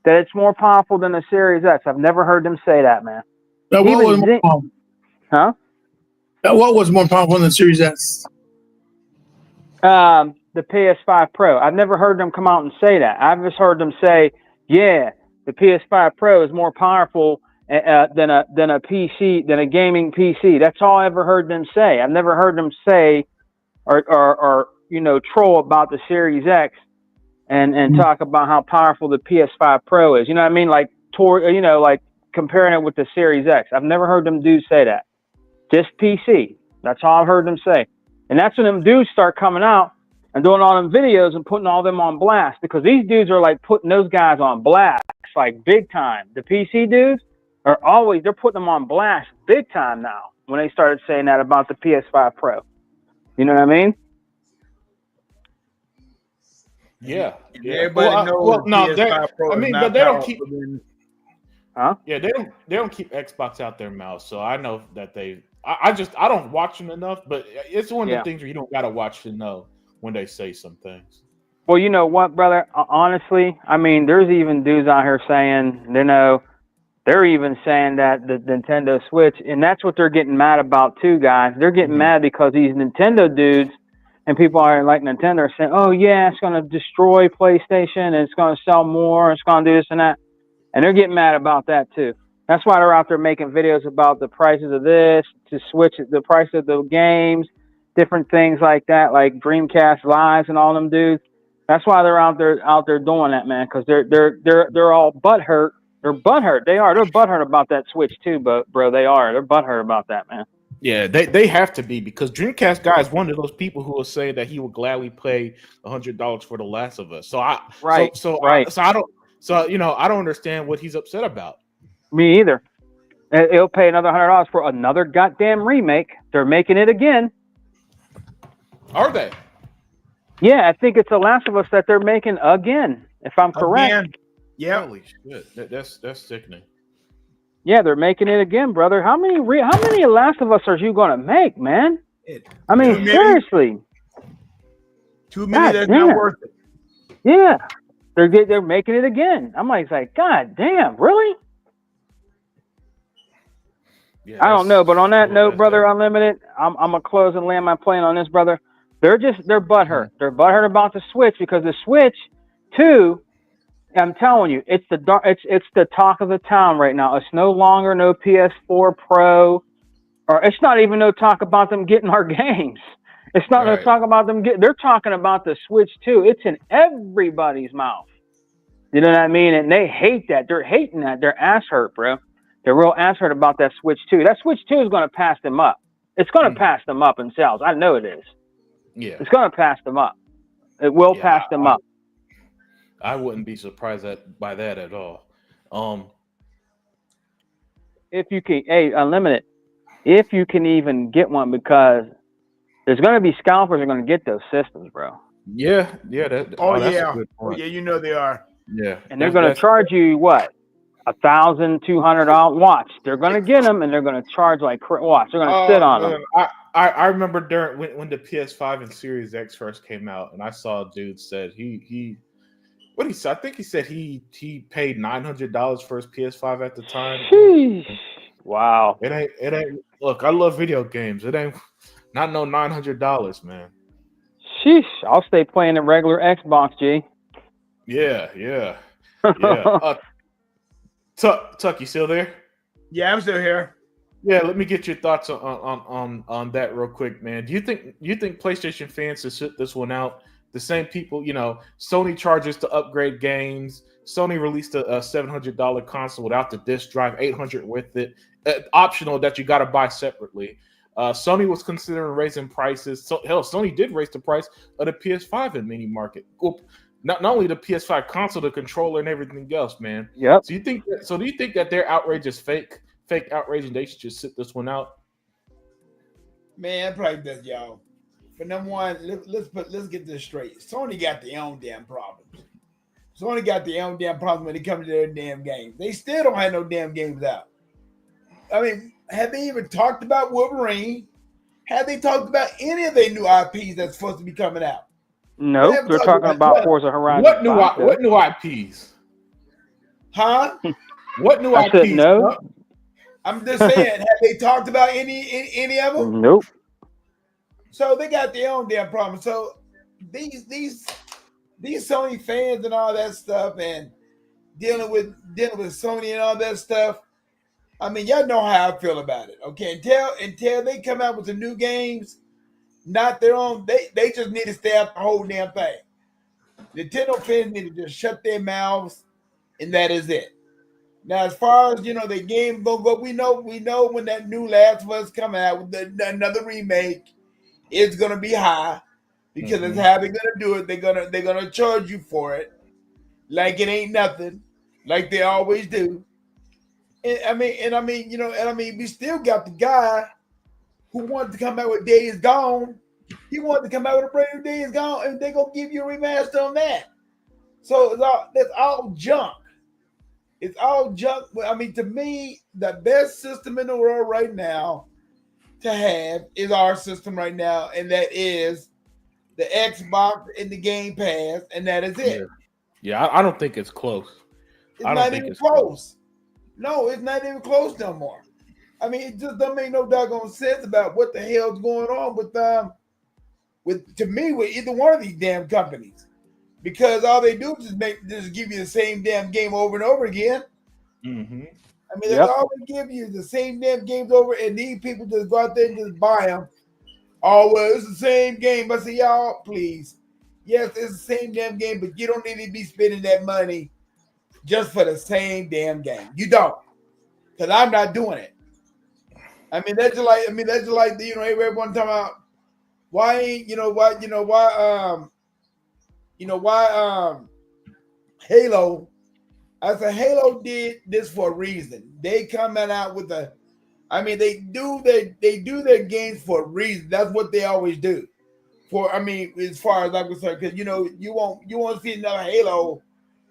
that it's more powerful than the Series X. I've never heard them say that, man. What was more powerful? Huh? What was more powerful than the Series S? The PS5 Pro. I've never heard them come out and say that. I've just heard them say, yeah, the PS5 Pro is more powerful than a PC, than a gaming PC. That's all I ever heard them say. I've never heard them say or you know, troll about the Series X and talk about how powerful the PS5 Pro is. You know what I mean? Like like comparing it with the Series X. I've never heard them dudes say that. Just PC. That's all I've heard them say. And that's when them dudes start coming out and doing all them videos and putting all them on blast, because these dudes are like putting those guys on blast like big time. The PC dudes they're putting them on blast big time now when they started saying that about the PS5 Pro. You know what I mean? Yeah. Everybody knows. PS5 Pro I mean, but they don't keep. Huh? Yeah, they don't keep Xbox out their mouth. So I know that they. I don't watch them enough, but it's one of the things where you don't gotta watch to know when they say some things. Well, you know what, brother? Honestly, I mean, there's even dudes out here saying, they're even saying that the Nintendo Switch, and that's what they're getting mad about too, guys. They're getting mad because these Nintendo dudes and people are like Nintendo are saying, oh yeah, it's going to destroy PlayStation, and it's going to sell more, it's going to do this and that. And they're getting mad about that too. That's why they're out there making videos about the prices of this, to switch the price of the games, different things like that, like Dreamcast Lives and all them dudes. That's why they're out there doing that, man, because they're all butthurt. They're butthurt. They're butthurt about that Switch too, bro. They're butthurt about that, man. Yeah, they have to be, because Dreamcast guy is one of those people who will say that he would gladly pay $100 for The Last of Us. I don't understand what he's upset about. Me either. He'll pay another $100 for another goddamn remake. They're making it again. Are they? Yeah, I think it's The Last of Us that they're making again, if I'm correct. Again. Yeah. Holy shit, that's sickening. Yeah, they're making it again, brother. How many Last of Us are you gonna make, man? I mean, seriously. Too many that's not worth it. Yeah, they're making it again. I'm like, God damn, really? Yeah, I don't know, but on that note, brother, Unlimited, I'm gonna close and land my plane on this, brother. They're butthurt. They're butthurt about the Switch, because the Switch 2, I'm telling you, it's the talk of the town right now. It's no longer no PS4 Pro, or it's not even no talk about them getting our games. It's not no talk about them they're talking about the Switch 2. It's in everybody's mouth. You know what I mean? And they hate that. They're hating that. They're ass hurt, bro. They're real ass hurt about that Switch 2. That Switch 2 is going to pass them up. It's going to pass them up in sales. I know it is. Yeah. It's going to pass them up. It will pass them up. I wouldn't be surprised by that at all. If you can, Unlimited, if you can even get one, because There's going to be scalpers who are going to get those systems, bro. Yeah. That's a good Oh point. yeah, you know they are. Yeah, And they're going to charge you what? $1,200 watch. They're going to get them, and they're going to charge like watch. They're going to sit on them. I remember during when the PS5 and Series X first came out, and I saw a dude said he what he said. I think he said he paid $900 for his PS5 at the time. Sheesh. Wow. It ain't. Look, I love video games. It ain't not no $900, man. Sheesh. I'll stay playing the regular Xbox, G. Yeah. Tuck, you still there? Yeah, I'm still here. Yeah, let me get your thoughts on that real quick, man. Do you think PlayStation fans should sit this one out? The same people, Sony charges to upgrade games. Sony released a $700 console without the disc drive, $800 with it, optional that you got to buy separately. Sony was considering raising prices. So hell, Sony did raise the price of the PS5 in mini market. Well, not only the PS5 console, the controller, and everything else, man. Yep. So do you think that their outrage is fake outrage, and they should just sit this one out? Man, probably does, y'all. But number one, let's get this straight. Sony got their own damn problems. Sony got their own damn problems when it comes to their damn games. They still don't have no damn games out. I mean, have they even talked about Wolverine? Have they talked about any of their new IPs that's supposed to be coming out? Nope, they're talking about Forza Horizon. What new IPs? Huh? What new I IPs? said no. I'm just saying, have they talked about any of them? Nope. So they got their own damn problem. So these Sony fans and all that stuff, and dealing with Sony and all that stuff. I mean, y'all know how I feel about it. Okay, until they come out with the new games, not their own. They just need to stay out the whole damn thing. Nintendo fans need to just shut their mouths, and that is it. Now, as far as the game gonna go, we know when that new Last of Us coming out with another remake, it's gonna be high because it's how they're gonna do it. They're gonna charge you for it, like it ain't nothing, like they always do. And I mean, we still got the guy who wanted to come out with Days Gone. He wanted to come out with a brand new Days Gone, and they're gonna give you a remaster on that. So that's all junk. It's all junk. I mean, to me, the best system in the world right now to have is our system right now, and that is the Xbox and the Game Pass, and that is it. Yeah, I don't think it's close. It's not even close. No, it's not even close no more. I mean, it just don't make no doggone sense about what the hell's going on with either one of these damn companies, because all they do is just give you the same damn game over and over again. Mm-hmm. I mean, that's all they give you is the same damn games over, and these people just go out there and just buy them. Oh, well, it's the same game. I say, y'all, please. Yes, it's the same damn game, but you don't need to be spending that money just for the same damn game. You don't. Because I'm not doing it. I mean, that's just like everyone talking about why Halo. I said Halo did this for a reason. They coming out with they do their games for a reason. That's what they always do. As far as I'm concerned, because you won't see another Halo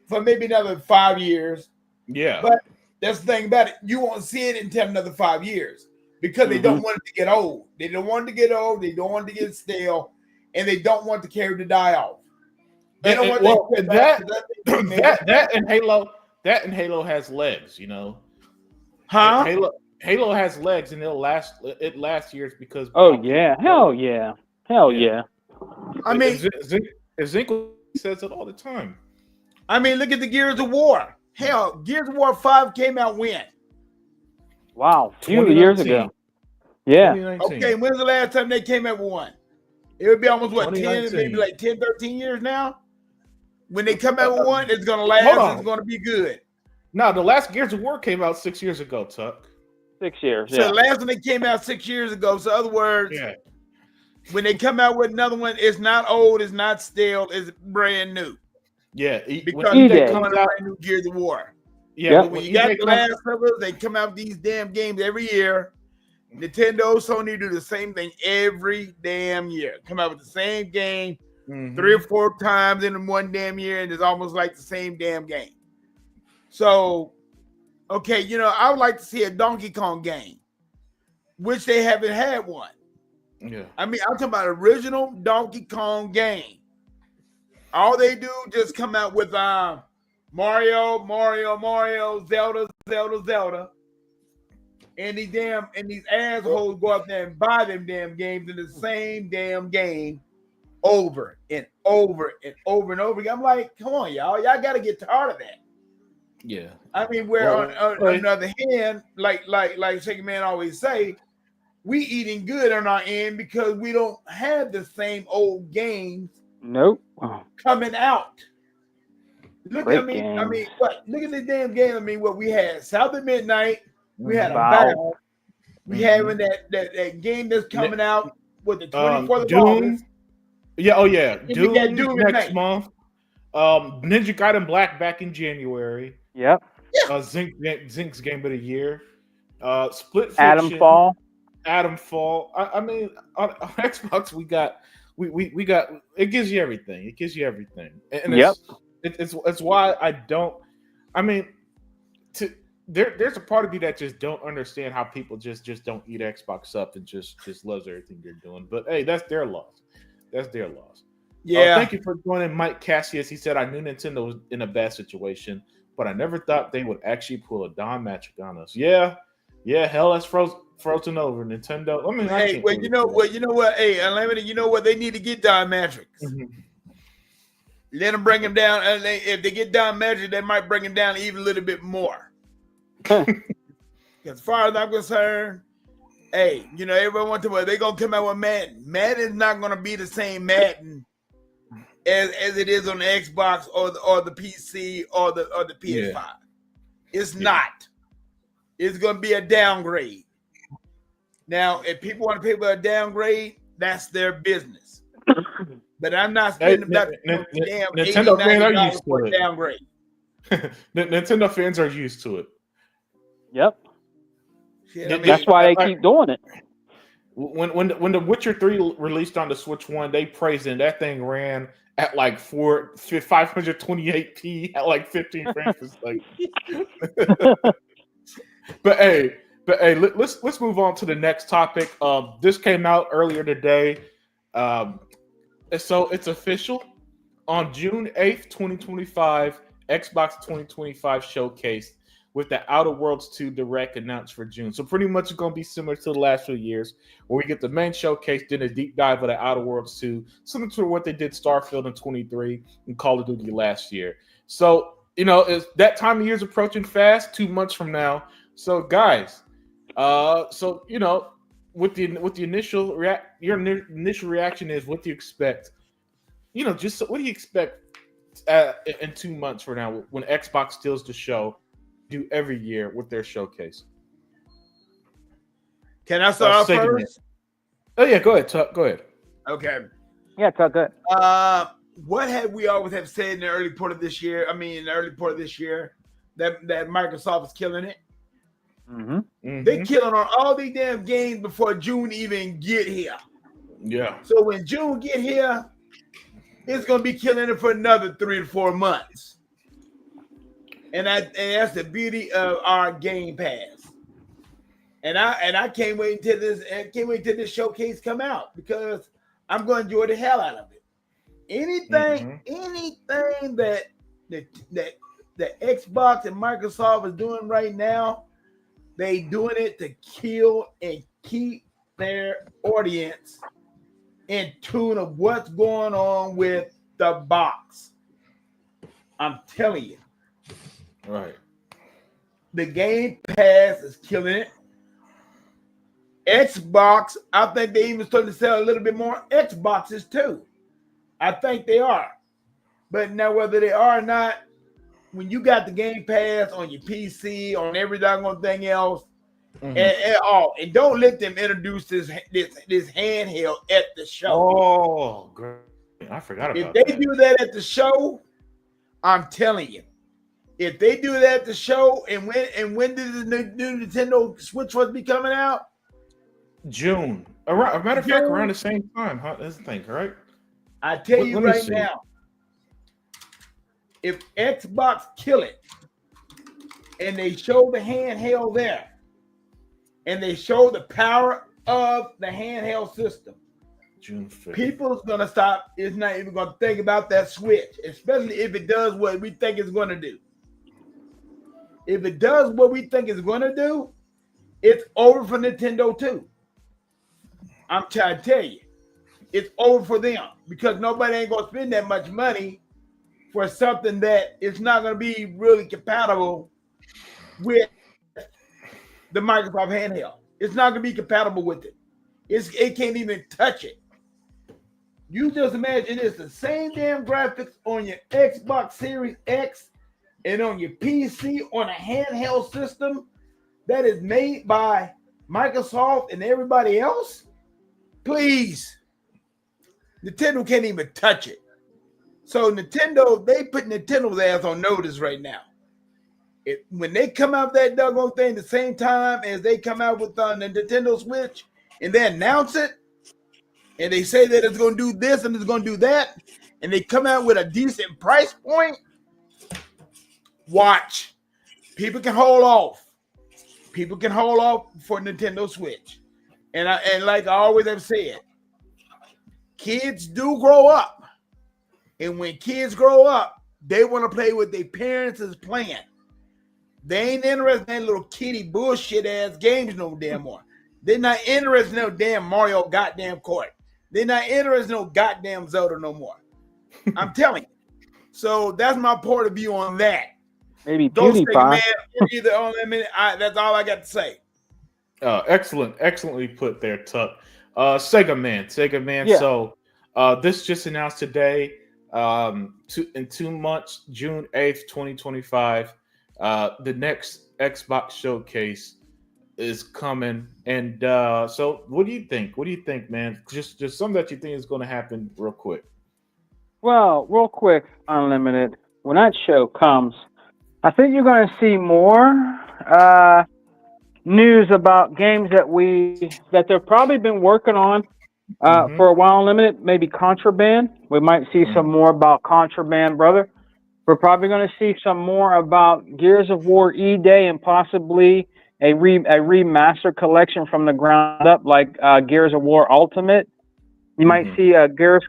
for maybe another 5 years. Yeah. But that's the thing about it. You won't see it until another 5 years because they don't want it to get old. They don't want it to get old. They don't want it to get stale, and they don't want the character to die off. They don't want that and Halo has legs, Huh? Halo has legs, and it lasts years because. Oh yeah, hell yeah. I mean, Zinko says it all the time. I mean, look at the Gears of War. Hell, Gears of War 5 came out when? Wow, a few years ago. Yeah. Okay, when's the last time they came out with one? It would be almost 10, maybe like 10, 13 years now. When they come out with one, it's gonna last. It's gonna be good. No, the last Gears of War came out 6 years ago, Tuck. 6 years. So the last one they came out 6 years ago. So in other words, when they come out with another one, it's not old, it's not stale, it's brand new. Yeah, because they come out brand new Gears of War. Yeah, but when you got the Last of Us, they come out with these damn games every year. Nintendo, Sony do the same thing every damn year. Come out with the same game 3 or 4 times in one damn year, and it's almost like the same damn game. So, okay, I would like to see a Donkey Kong game, which they haven't had one. Yeah. I mean, I'm talking about original Donkey Kong game. All they do just come out with Mario, Zelda. And these assholes go out there and buy them damn games in the same damn game over and over and over and over again. I'm like, come on, y'all got to get tired of that. Yeah. I mean, on the other hand, like Shaky Man always say, we eating good on our end because we don't have the same old games. Nope. Coming out. Look Great at me. game. I mean, look at the damn game. I mean, what we had South of Midnight. We had a Wow. Bow. We having that game that's coming out with the 24th Doom. of August. Yeah. Oh yeah. And we got Doom next in May. month. Ninja Gaiden Black back in January. Yep. Zink's game of the year. Split Fiction. Adam Fall. I mean, on Xbox we got it gives you everything. It gives you everything. And it's why I don't. I mean, there's a part of me that just don't understand how people just don't eat Xbox up and just loves everything they're doing. But hey, that's their loss. That's their loss. Yeah. Thank you for joining, Mike Cassius. He said I knew Nintendo was in a bad situation, but I never thought they would actually pull a Don Mattrick on us. Yeah. Hell, that's frozen over. Nintendo. I mean, hey, well, you know what? Hey, Unlimited. You know what? They need to get Don Mattrick. Let them bring him down. If they get Don Mattrick, they might bring him down even a little bit more. As far as I'm concerned, hey, everyone wants to. They're gonna come out with Madden. Madden is not gonna be the same Madden as it is on the Xbox or the PC or the PS5. Yeah. It's not. It's gonna be a downgrade. Now, if people want to pay for a downgrade, that's their business. But I'm not spending damn Nintendo fans are used to it. Downgrade. Nintendo fans are used to it. Yep. That's why they keep doing it. When the Witcher 3 released on the Switch 1, they praised it. That thing ran at like 528p at like 15 frames per second. But hey, let's move on to the next topic. This came out earlier today. So it's official. On June 8th, 2025, Xbox 2025 showcase with the Outer Worlds 2 Direct announced for June. So pretty much it's going to be similar to the last few years, where we get the main showcase, then a deep dive of the Outer Worlds 2, similar to what they did Starfield in 23 and Call of Duty last year. So, that time of year is approaching fast, 2 months from now. So, guys, with the initial your initial reaction is, what do you expect? Just what do you expect in 2 months from now when Xbox steals the show? Do every year with their showcase. Can I start off first? Oh yeah, go ahead. Go ahead. Okay. Yeah, it's all good. What have we always have said in the early part of this year? That Microsoft is killing it. They killing on all these damn games before June even get here. Yeah. So when June get here, it's gonna be killing it for another 3 to 4 months. And that's the beauty of our Game Pass. And I can't wait until this showcase come out, because I'm going to enjoy the hell out of it. Anything that Xbox and Microsoft is doing right now, they doing it to kill and keep their audience in tune of what's going on with the box. I'm telling you. Right. The Game Pass is killing it. Xbox, I think they even started to sell a little bit more Xboxes too. I think they are. But now whether they are or not, when you got the Game Pass on your PC, on every doggone thing else, and don't let them introduce this handheld at the show. Oh, great. I forgot about that. If they do that at the show, I'm telling you. If they do that at the show, and when did the new Nintendo Switch was be coming out? June. Around, a matter of fact, June. around the same time, huh? That's the thing, right? I tell you Let me right see. now, if Xbox kill it and they show the handheld there and they show the power of the handheld system, June 5th. people's gonna stop. It's not even gonna think about that Switch, especially if it does what we think it's gonna do. If it does what we think it's gonna do, it's over for Nintendo too. I'm trying to tell you, it's over for them because nobody ain't gonna spend that much money for something that is not gonna be really compatible with the Microsoft handheld. It's not gonna be compatible with it. It can't even touch it. You just imagine it's the same damn graphics on your Xbox Series X and on your PC on a handheld system that is made by Microsoft and everybody else. Please, Nintendo can't even touch it. So Nintendo, they put Nintendo's ass on notice right now. When they come out with that doggone thing the same time as they come out with the Nintendo Switch and they announce it, and they say that it's going to do this and it's going to do that, and they come out with a decent price point, watch. People can hold off. People can hold off for Nintendo Switch. And like I always have said, kids do grow up. And when kids grow up, they want to play with their parents' is playing. They ain't interested in that little kiddie bullshit ass games no damn more. They're not interested in no damn Mario goddamn Kart. They're not interested in no goddamn Zelda no more. I'm telling you. So that's my point of view on that. Maybe Don't say, PewDiePie. man, either on that minute. That's all I got to say. Excellently put there, Tuck. Sega Man. Yeah. So this just announced today. In 2 months, June 8th, 2025, the next Xbox showcase is coming. And so what do you think? What do you think, man? Just something that you think is going to happen real quick. Well, real quick, Unlimited. When that show comes, I think you're going to see more news about games that they've probably been working on for a while. Unlimited, maybe Contraband. We might see some more about Contraband, brother. We're probably going to see some more about Gears of War E-Day and possibly a remaster collection from the ground up, like Gears of War Ultimate. You might see a Gears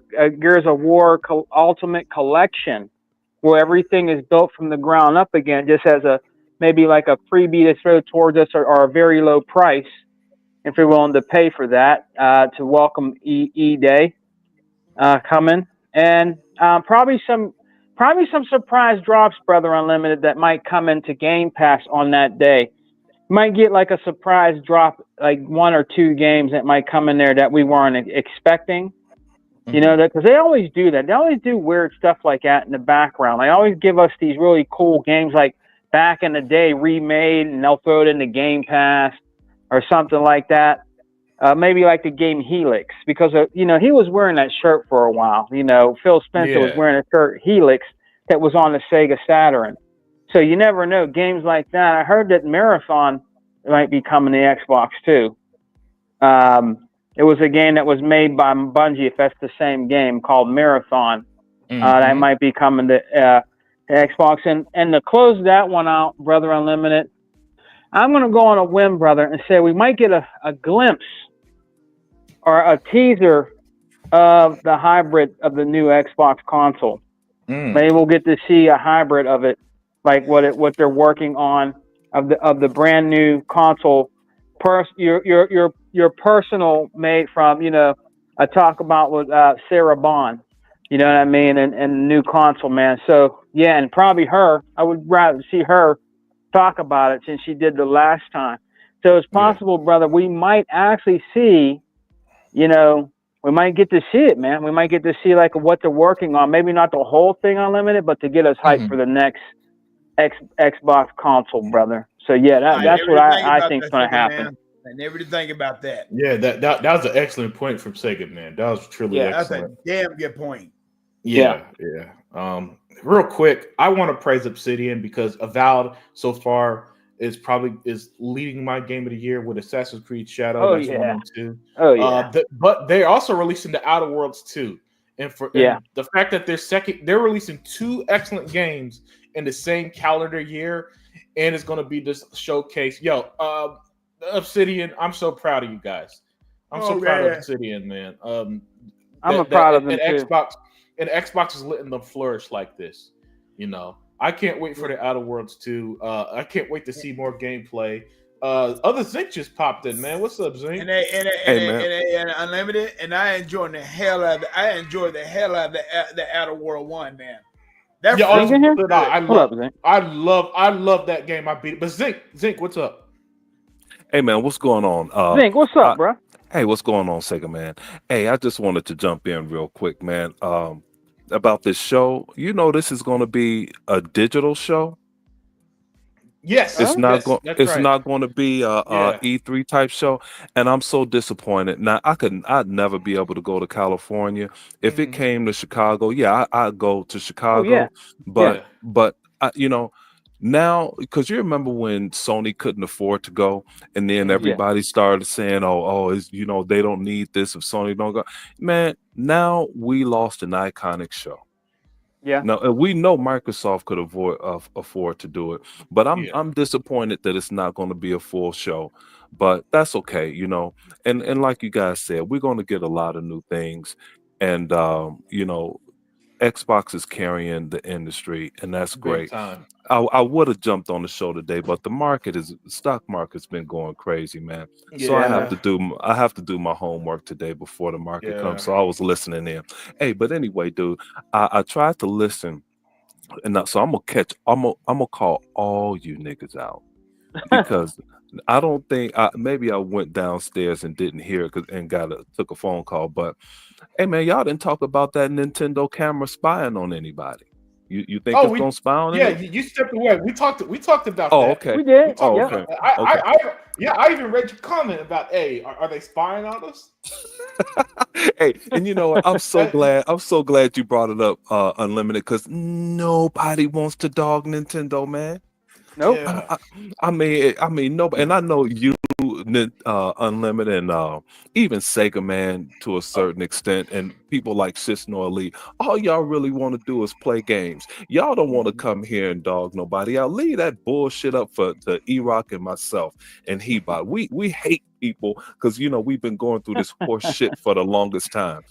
of War Ultimate collection where everything is built from the ground up again, just as maybe like a freebie to throw towards us or a very low price if you're willing to pay for that to welcome E-Day coming. And probably some surprise drops, brother Unlimited, that might come into Game Pass on that day. You might get like a surprise drop, like 1 or 2 games that might come in there that we weren't expecting. You know, that because they always do that. They always do weird stuff like that in the background. They always give us these really cool games, like back in the day, remade, and they'll throw it in the Game Pass or something like that. Maybe like the game Helix, because he was wearing that shirt for a while. Phil Spencer was wearing a shirt Helix that was on the Sega Saturn. So you never know. Games like that. I heard that Marathon might be coming to Xbox too. It was a game that was made by Bungie, if that's the same game, called Marathon. That might be coming to Xbox. And to close that one out, Brother Unlimited, I'm going to go on a whim, brother, and say we might get a glimpse or a teaser of the hybrid of the new Xbox console. Maybe we'll get to see a hybrid of it, like what they're working on of the brand new console. Your personal made from I talk about with Sarah Bond, you know what I mean, and the new console, man. So yeah, and probably her. I would rather see her talk about it since she did the last time. So it's possible, brother, we might actually see, we might get to see it, man. We might get to see like what they're working on. Maybe not the whole thing Unlimited, but to get us hyped for the next Xbox console, brother. So yeah, that's what I think is going to happen. Man. I never did think about that. Yeah, that was an excellent point from Sega, man. That was truly excellent. That's a damn good point. Yeah. Real quick, I want to praise Obsidian because Avowed so far is leading my game of the year with Assassin's Creed Shadow. Oh That's one yeah. and two. Oh yeah. But they're also releasing the Outer Worlds 2. And Yeah. the fact that they're releasing two excellent games in the same calendar year, and it's going to be this showcase. Yo, Obsidian, I'm so proud of you guys. I'm so proud of Obsidian, man. I'm proud of them too. Xbox is letting them flourish like this. You know, I can't wait for the Outer Worlds 2. I can't wait to see more gameplay. Other Zinc just popped in, man. What's up, Zinc? And Unlimited, and I enjoyed the hell out of the Outer World 1, man. That's I love that game. I beat it. But Zinc, what's up? Hey man, what's going on? Zinc, what's up, bro? Hey, what's going on, Sega man? Hey, I just wanted to jump in real quick, man. About this show. You know, this is going to be a digital show. Yes, it's not going. It's right. not going to be a E3 type show, and I'm so disappointed. Now, I'd never be able to go to California if it came to Chicago. Yeah, I'd go to Chicago, but you know, now because you remember when Sony couldn't afford to go, and then everybody started saying, "Oh, is they don't need this if Sony don't go." Man, now we lost an iconic show. Yeah. Now we know Microsoft could afford to do it, but I'm disappointed that it's not going to be a full show. But that's okay, And like you guys said, we're going to get a lot of new things, and Xbox is carrying the industry, and that's great. I would have jumped on the show today, but the stock market's been going crazy, man. Yeah. So I have to do my homework today before the market comes. So I was listening in. Hey, but anyway, dude, I tried to listen, and so I'm gonna call all you niggas out because I don't think maybe I went downstairs and didn't hear it and took a phone call, but hey man, y'all didn't talk about that Nintendo camera spying on anybody. You think it's gonna spy on it? Yeah, you stepped away. We talked about that. Okay. We did. Okay. I even read your comment about, hey, are they spying on us? Hey, and you know what? I'm so glad you brought it up, Unlimited, because nobody wants to dog Nintendo, man. Nope. Yeah. I mean, nobody, and I know you, Unlimited, and even Sega Man to a certain extent, and people like Sisno Elite. All y'all really want to do is play games. Y'all don't want to come here and dog nobody out. Leave that bullshit up to E-Rock and myself and Hebot. We hate people because we've been going through this horse shit for the longest time.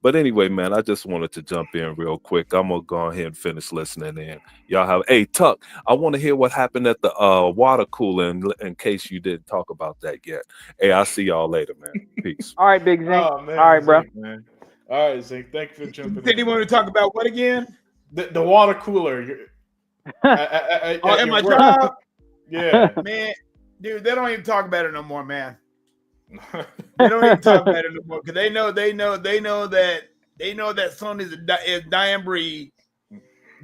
But anyway, man, I just wanted to jump in real quick. I'm gonna go ahead and finish listening in. Y'all have Tuck. I want to hear what happened at the water cooler in case you didn't talk about that yet. Hey, I'll see y'all later, man. Peace. All right, Big Zinc. Oh, man, all right, bro. Man. All right, Zinc. Thank you for jumping in. Did you want to talk about what again? The water cooler. At my job? Yeah. Man, dude, they don't even talk about it no more, man. They don't even talk about it no more because they know that Sony is a dying breed.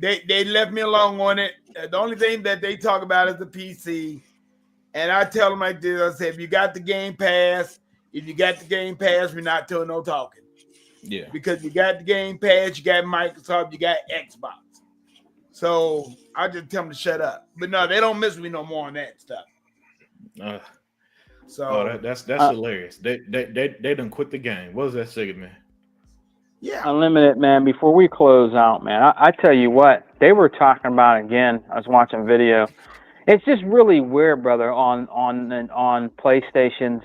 They left me alone on it. The only thing that they talk about is the PC, and I tell them like this: I say, if you got the Game Pass, we're not doing no talking. Yeah, because you got the Game Pass, you got Microsoft, you got Xbox. So I just tell them to shut up. But no, they don't mess with me no more on that stuff. That's hilarious. They done quit the game. What was that saying, man? Yeah, Unlimited, man. Before we close out, man, I tell you what, they were talking about again. I was watching video. It's just really weird, brother. On PlayStation's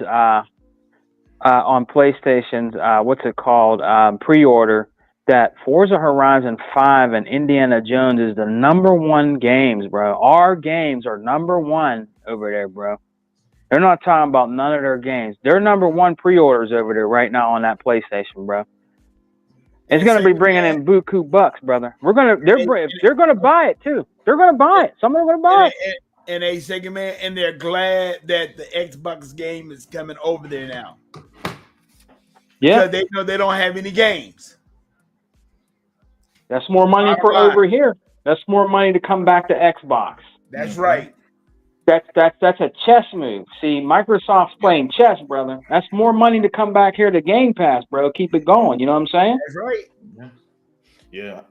what's it called? Pre-order that Forza Horizon 5 and Indiana Jones is the #1 games, bro. Our games are #1 over there, bro. They're not talking about none of their games. They're #1 pre-orders over there right now on that PlayStation, bro. It's going to be bringing in buku bucks, brother. They're going to buy it too. They're going to buy it. Someone's going to buy it. And they second man, and they're glad that the Xbox game is coming over there now. Yeah, because they know they don't have any games. That's more money for over here. That's more money to come back to Xbox. That's right. That's a chess move. See, Microsoft's playing chess, brother. That's more money to come back here to Game Pass, bro. Keep it going. You know what I'm saying? That's right. Yeah.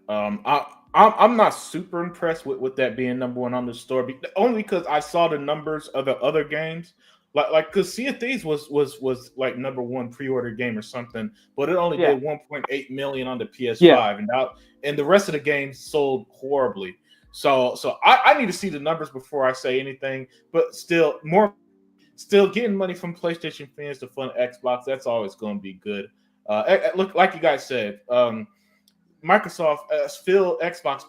I'm not super impressed with that being number one on the store, only because I saw the numbers of the other games. Like because Sea of Thieves was like number one pre-order game or something, but it only Yeah. did 1.8 million on the PS5, Yeah. and the rest of the games sold horribly. So I need to see the numbers before I say anything. But still getting money from PlayStation fans to fund Xbox, that's always going to be good. Look, like you guys said, Microsoft still Xbox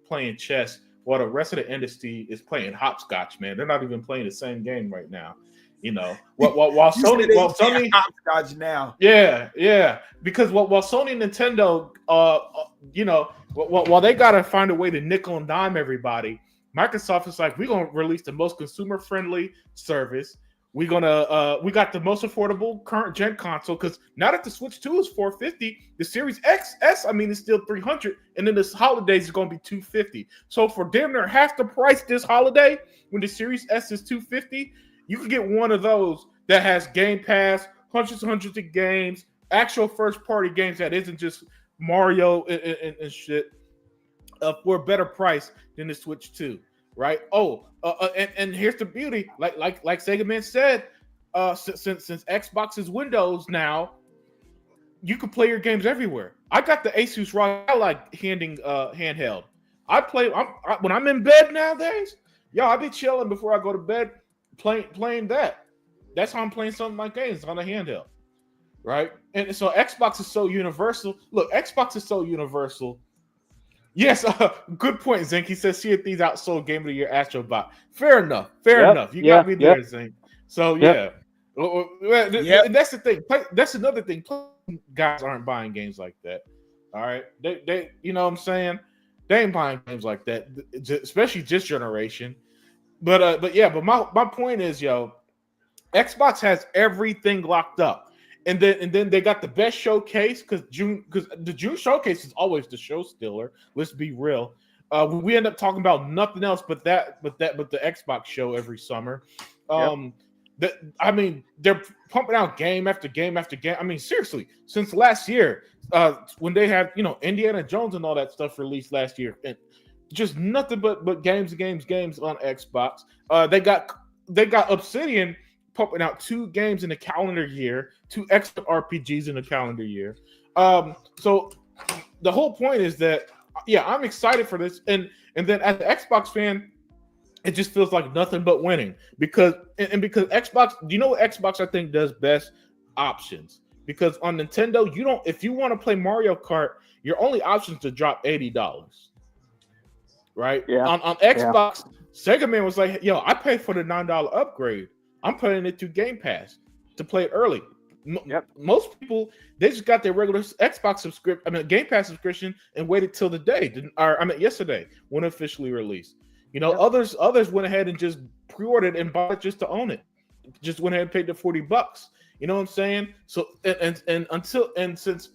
playing chess while the rest of the industry is playing hopscotch. Man, they're not even playing the same game right now. You know, while Sony hopscotch now. Yeah, because while Sony and Nintendo, while they gotta find a way to nickel and dime everybody, Microsoft is like, we're gonna release the most consumer friendly service. We got the most affordable current gen console, because now that the Switch 2 is $450, the Series XS, is still $300, and then this holidays is gonna be $250. So for damn near half the price this holiday, when the Series S is $250, you can get one of those that has Game Pass, hundreds of games, actual first party games that isn't just Mario and shit, for a better price than the Switch 2. Right? And here's the beauty, like Sega Man said, since Xbox is Windows now, you can play your games everywhere. I got the Asus ROG handheld. I play when I'm in bed nowadays. I be chilling before I go to bed, playing that. That's how I'm playing some of my games on a handheld, right? And so Xbox is so universal. Look, Xbox is so universal. Yes, good point, Zink. He says Sea of Thieves outsold Game of the Year Astrobot. Fair enough. You got me there, Zink. So yeah, and that's the thing. That's another thing. Guys aren't buying games like that. All right, they you know what I'm saying? They ain't buying games like that, especially this generation. But my point is, Xbox has everything locked up. And then they got the best showcase, because the June showcase is always the show stealer. Let's be real. We end up talking about nothing else but the Xbox show every summer. They're pumping out game after game after game. Seriously, since last year, when they had Indiana Jones and all that stuff released last year, and just nothing but games on Xbox. They got Obsidian pumping out 2 games in a calendar year, 2 extra RPGs in a calendar year. So the whole point is that, I'm excited for this. And then as an Xbox fan, it just feels like nothing but winning, because Xbox, do you know what Xbox I think does best? Options. Because on Nintendo, if you want to play Mario Kart, your only option is to drop $80. Right? Yeah. On Xbox, Sega Man was like, I paid for the $9 upgrade. I'm putting it through Game Pass to play it early. Most people, they just got their regular Xbox Game Pass subscription and waited till the day, yesterday when it officially released. Others went ahead and just pre-ordered and bought it just to own it. Just went ahead and paid the $40. You know what I'm saying? So and since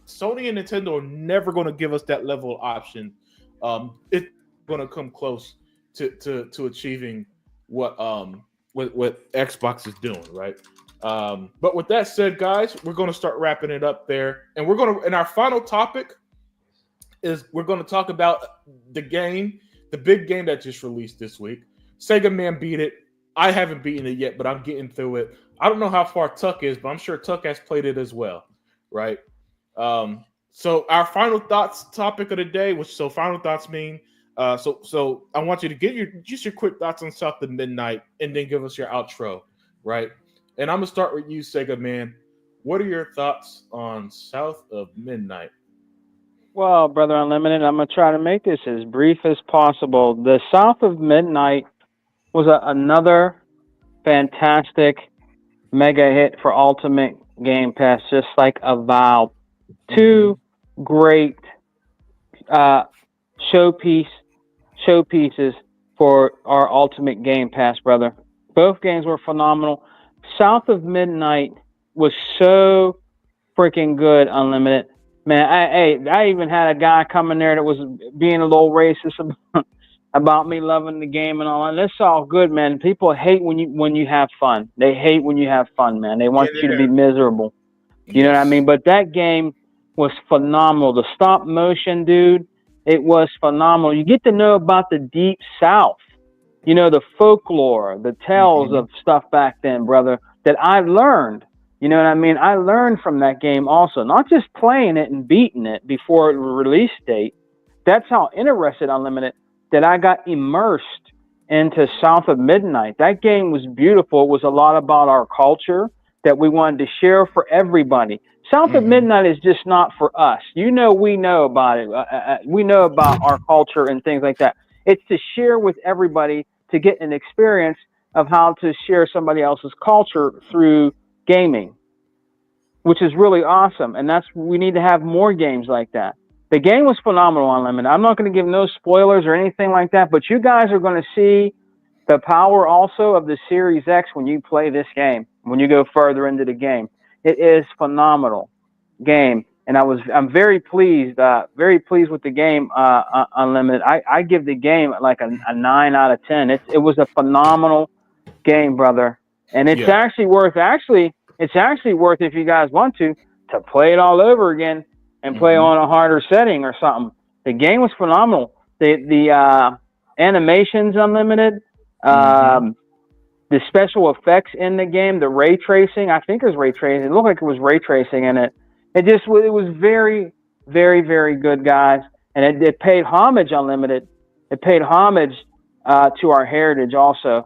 Sony and Nintendo are never going to give us that level of option, it's going to come close to achieving what Xbox is doing, right? But with that said, guys, we're going to start wrapping it up there, and and our final topic is we're going to talk about the big game that just released this week. Sega Man beat it. I haven't beaten it yet, but I'm getting through it. I don't know how far Tuck is, but I'm sure Tuck has played it as well, right? So our final thoughts topic of the day, final thoughts mean. So I want you to give your quick thoughts on South of Midnight, and then give us your outro, right? And I'm gonna start with you, Sega Man. What are your thoughts on South of Midnight? Well, Brother Unlimited, I'm gonna try to make this as brief as possible. The South of Midnight was another fantastic mega hit for Ultimate Game Pass, just like Avowed. 2 great showpieces for our Ultimate Game Pass, brother. Both games were phenomenal. South of Midnight was so freaking good, Unlimited. Man, I even had a guy come in there that was being a little racist about me loving the game and all, and it's all good, man. People hate when you have fun. They hate when you have fun, man. They want you to be miserable. You know what I mean? But that game was phenomenal. The stop motion, dude, It was phenomenal. You get to know about the Deep South, you know, the folklore, the tales of stuff back then, brother, that I learned. You know what I mean? I learned from that game also, not just playing it and beating it before it release date. That's how interested Unlimited that I got immersed into South of Midnight. That game was beautiful. It was a lot about our culture that we wanted to share for everybody. South of Midnight is just not for us. You know, we know about it. We know about our culture and things like that. It's to share with everybody to get an experience of how to share somebody else's culture through gaming, which is really awesome. And we need to have more games like that. The game was phenomenal, Unlimited. I'm not going to give no spoilers or anything like that, but you guys are going to see the power also of the Series X when you play this game, when you go further into the game. It is phenomenal game. And I'm very pleased with the game, Unlimited. I give the game like a 9 out of 10. It was a phenomenal game, brother. And it's actually worth if you guys want to play it all over again and play on a harder setting or something. The game was phenomenal. The animations, Unlimited, the special effects in the game, the ray tracing, I think it was ray tracing. It looked like it was ray tracing in it. It was very, very, very good, guys. And it paid homage, Unlimited. It paid homage to our heritage also,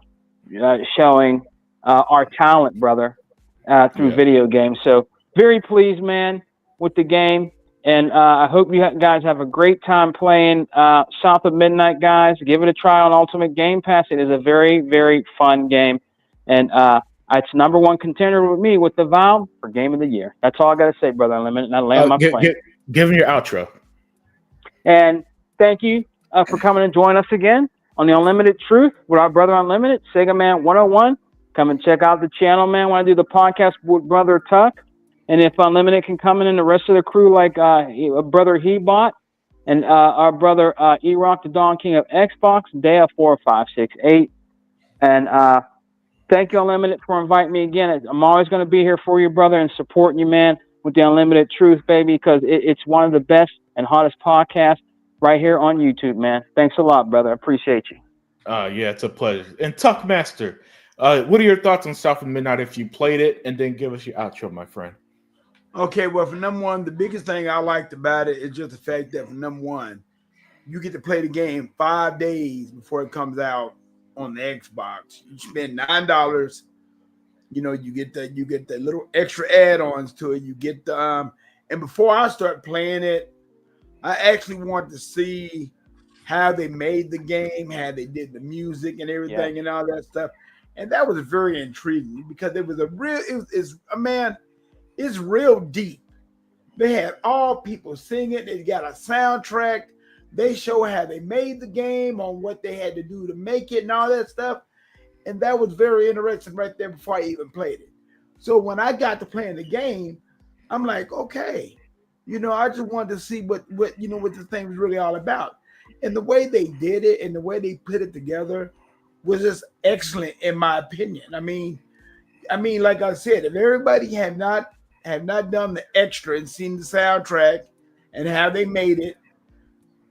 showing our talent, brother, through video games. So very pleased, man, with the game. And I hope you guys have a great time playing South of Midnight, guys. Give it a try on Ultimate Game Pass. It is a very, very fun game. And it's number one contender with me with the Valve for Game of the Year. That's all I got to say, brother Unlimited. And I land my plane. Give me your outro. And thank you for coming and joining us again on the Unlimited Truth with our brother Unlimited, Sega Man 101. Come and check out the channel, man. When I do the podcast with Brother Tuck. And if Unlimited can come in and the rest of the crew, like brother Hebot and our brother E-Rock, the Don King of Xbox, Dea 4568. And thank you, Unlimited, for inviting me again. I'm always going to be here for you, brother, and supporting you, man, with the Unlimited Truth, baby, because it's one of the best and hottest podcasts right here on YouTube, man. Thanks a lot, brother. I appreciate you. Yeah, it's a pleasure. And Tuck Master, what are your thoughts on South of Midnight if you played it? And then give us your outro, my friend. Okay, well, for number one, the biggest thing I liked about it is just the fact that for number one, you get to play the game 5 days before it comes out on the Xbox. You spend $9. You know, you get the little extra add-ons to it. You get the and before I start playing it, I actually want to see how they made the game, how they did the music and everything and all that stuff. And that was very intriguing because it was it's real deep. They had all people singing. They got a soundtrack. They show how they made the game, on what they had to do to make it and all that stuff. And that was very interesting right there before I even played it. So when I got to playing the game, I'm like, okay, you know, I just wanted to see what the thing was really all about. And the way they did it and the way they put it together was just excellent in my opinion. I mean, like I said, if everybody have not done the extra and seen the soundtrack and how they made it,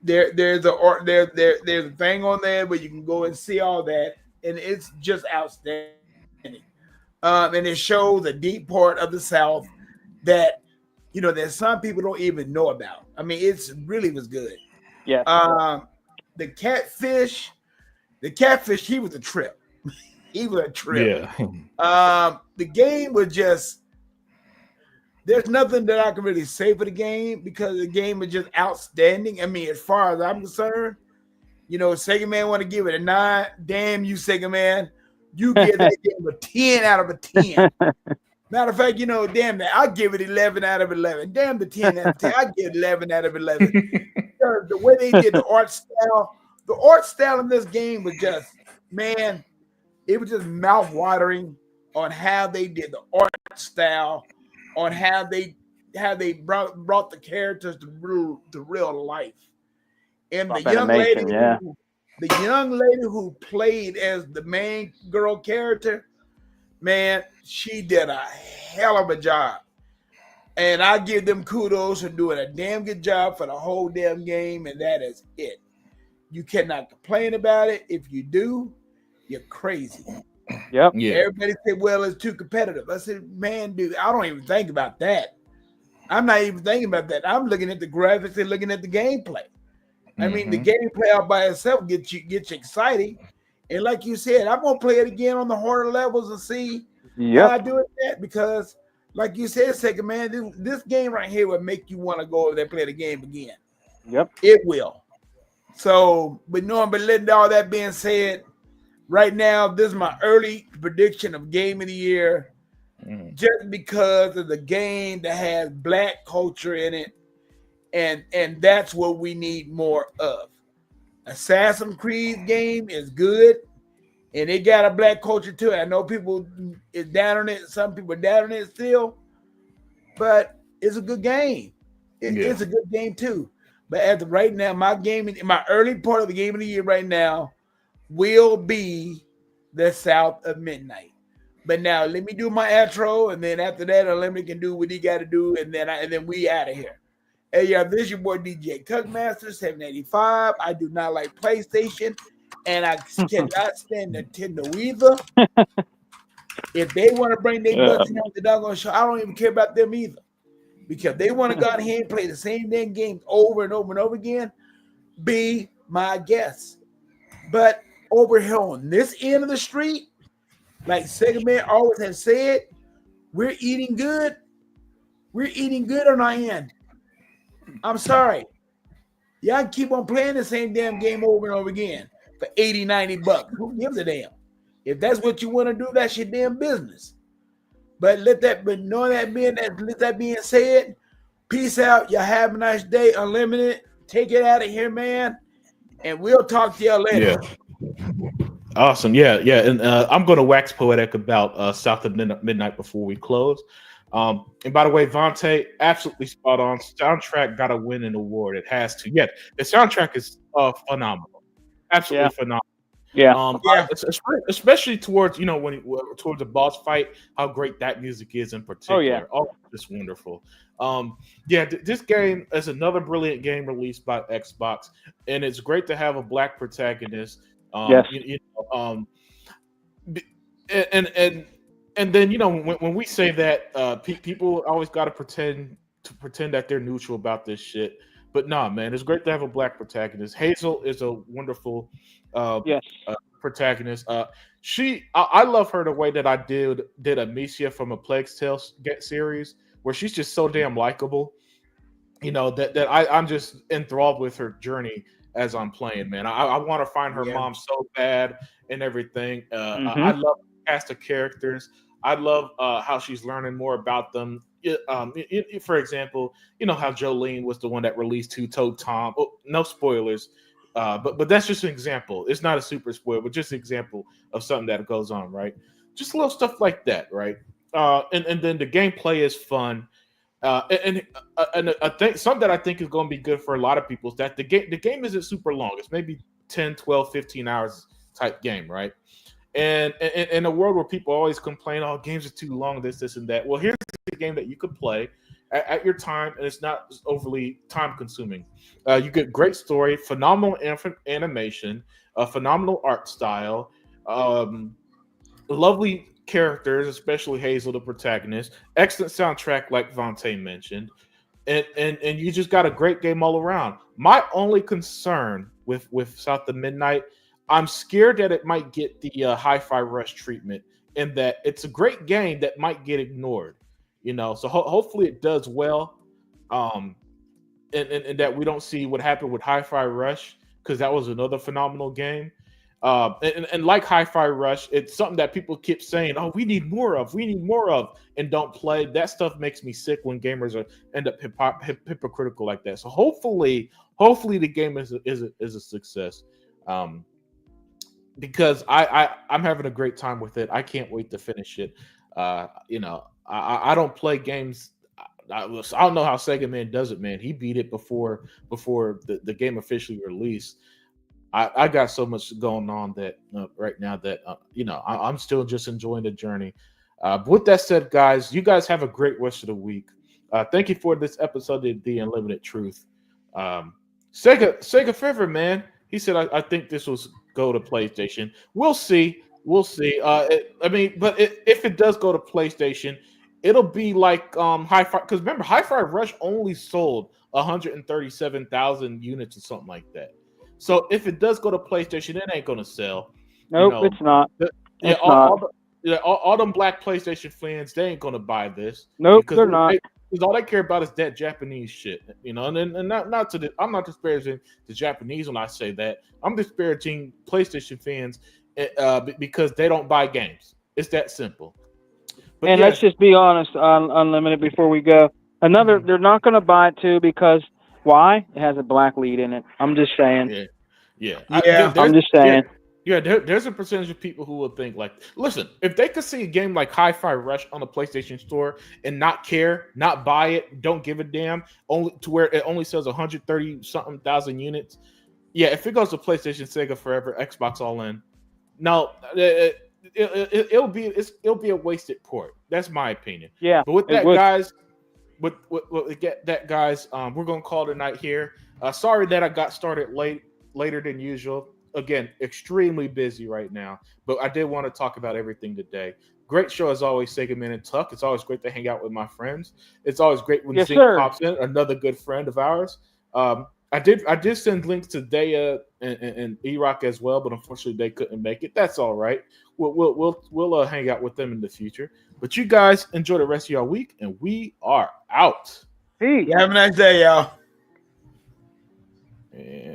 there's a thing on there where you can go and see all that, and it's just outstanding. And it shows a deep part of the South that, you know, that some people don't even know about. I mean, it's really was good. Yeah. The catfish, he was a trip. He was a trip. Yeah. The game was just. There's nothing that I can really say for the game because the game is just outstanding. I mean, as far as I'm concerned, you know, Sega Man want to give it a 9. Damn you, Sega Man. You give that game a 10 out of a 10. Matter of fact, you know, damn that. I give it 11 out of 11. Damn the 10 out of 10. I give it 11 out of 11. The way they did the art style in this game was just, man, it was just mouth-watering on how they did the art style, on how they brought the characters to real life. And the young lady who played as the main girl character, man, she did a hell of a job. And I give them kudos for doing a damn good job for the whole damn game, and that is it. You cannot complain about it. If you do, you're crazy. Yep. Yeah. Everybody said, well, it's too competitive. I said, man, dude, I don't even think about that. I'm not even thinking about that. I'm looking at the graphics and looking at the gameplay. I mean, the gameplay out by itself gets you exciting. And like you said, I'm gonna play it again on the harder levels and see how I do it that, because like you said, second man, this game right here will make you want to go over there and play the game again. Yep. It will. So, but letting all that being said, right now, this is my early prediction of game of the year, just because of the game that has black culture in it, and that's what we need more of. Assassin's Creed game is good, and it got a black culture to it. I know people is down on it. Some people are down on it still, but it's a good game. It's a good game too. But as of right now, my early part of the game of the year right now will be the South of Midnight. But now let me do my outro, and then after that, Unlimited can do what he got to do, and then we out of here. Hey, yeah, this is your boy DJ Tuckmaster 785. I do not like PlayStation, and I cannot stand Nintendo either. If they want to bring their butts in on the doggone show, I don't even care about them either. Because they want to go out here and play the same damn games over and over and over again, be my guest. But over here on this end of the street, like Sega Man always has said, we're eating good. We're eating good on our end. I'm sorry. Y'all can keep on playing the same damn game over and over again for $80, $90. Who gives a damn? If that's what you want to do, that's your damn business. But let that being said, peace out. Y'all have a nice day. Unlimited. Take it out of here, man. And we'll talk to y'all later. Yeah. Awesome. Yeah. And I'm going to wax poetic about South of Midnight before we close. And by the way, Vontae, absolutely spot on. Soundtrack got to win an award. It has to. Yeah, the soundtrack is phenomenal. Absolutely phenomenal. Yeah. Especially towards towards the boss fight, how great that music is in particular. Oh, just wonderful. This game is another brilliant game released by Xbox, and it's great to have a black protagonist. And then when we say that, people always got to pretend that they're neutral about this shit. But nah, man, it's great to have a black protagonist. Hazel is a wonderful protagonist. I love her the way that I did Amicia from a Plague's Tale series, where she's just so damn likable. That I'm just enthralled with her journey as I'm playing, man. I want to find her mom so bad and everything. I love the cast of characters. I love how she's learning more about them. For example, how Jolene was the one that released Two-Toed Tom. Oh, no spoilers, but that's just an example. It's not a super spoiler, but just an example of something that goes on, right? Just little stuff like that, right? And then the gameplay is fun. And I think something that I think is going to be good for a lot of people is that the game isn't super long. It's maybe 10, 12, 15 hours type game, right? And in a world where people always complain, oh, games are too long, this, and that. Well, here's a game that you could play at your time, and it's not overly time consuming. You get great story, phenomenal animation, a phenomenal art style, lovely characters, especially Hazel, the protagonist, excellent soundtrack, like Vontae mentioned, and you just got a great game all around. My only concern with South of Midnight, I'm scared that it might get the Hi-Fi Rush treatment, in that it's a great game that might get ignored, So hopefully it does well, and that we don't see what happened with Hi-Fi Rush, because that was another phenomenal game. And like Hi-Fi Rush, it's something that people keep saying, "Oh, we need more of," and don't play. That stuff makes me sick when gamers end up hypocritical like that. So hopefully the game is a success. Because I'm having a great time with it. I can't wait to finish it. I don't play games. I don't know how Sega Man does it, man. He beat it before the game officially released. I got so much going on that right now that I'm still just enjoying the journey. But with that said, guys, you guys have a great rest of the week. Thank you for this episode of The Unlimited Truth. Sega Forever, man. He said, I think this will go to PlayStation. We'll see. We'll see. If it does go to PlayStation, it'll be like Hi-Fi. Because remember, Hi-Fi Rush only sold 137,000 units or something like that. So if it does go to PlayStation, it ain't going to sell. Nope, it's not. All them black PlayStation fans, they ain't going to buy this. Nope, they're not. Because all they care about is that Japanese shit, and not to the. I'm not disparaging the Japanese when I say that. I'm disparaging PlayStation fans because they don't buy games. It's that simple. But and let's just be honest, Unlimited. Before we go, they're not going to buy it too because why? It has a black lead in it. I'm just saying. Yeah. I'm just saying. Yeah, there's a percentage of people who will think like, listen, if they could see a game like Hi-Fi Rush on the PlayStation Store and not care, not buy it, don't give a damn, only to where it only sells 130-something thousand units. Yeah, if it goes to PlayStation, Sega Forever, Xbox All In, no, it'll be a wasted port. That's my opinion. Yeah, but with that, guys, we're gonna call it a night here. Sorry that I got started later than usual. Again, extremely busy right now, but I did want to talk about everything today. Great show as always, Sega Man and Tuck. It's always great to hang out with my friends. It's always great when Zink pops in, another good friend of ours. I did send links to Daya and E-Rock as well, but unfortunately they couldn't make it. That's all right. We'll hang out with them in the future. But you guys enjoy the rest of your week, and we are out. Peace. Have a nice day, y'all. And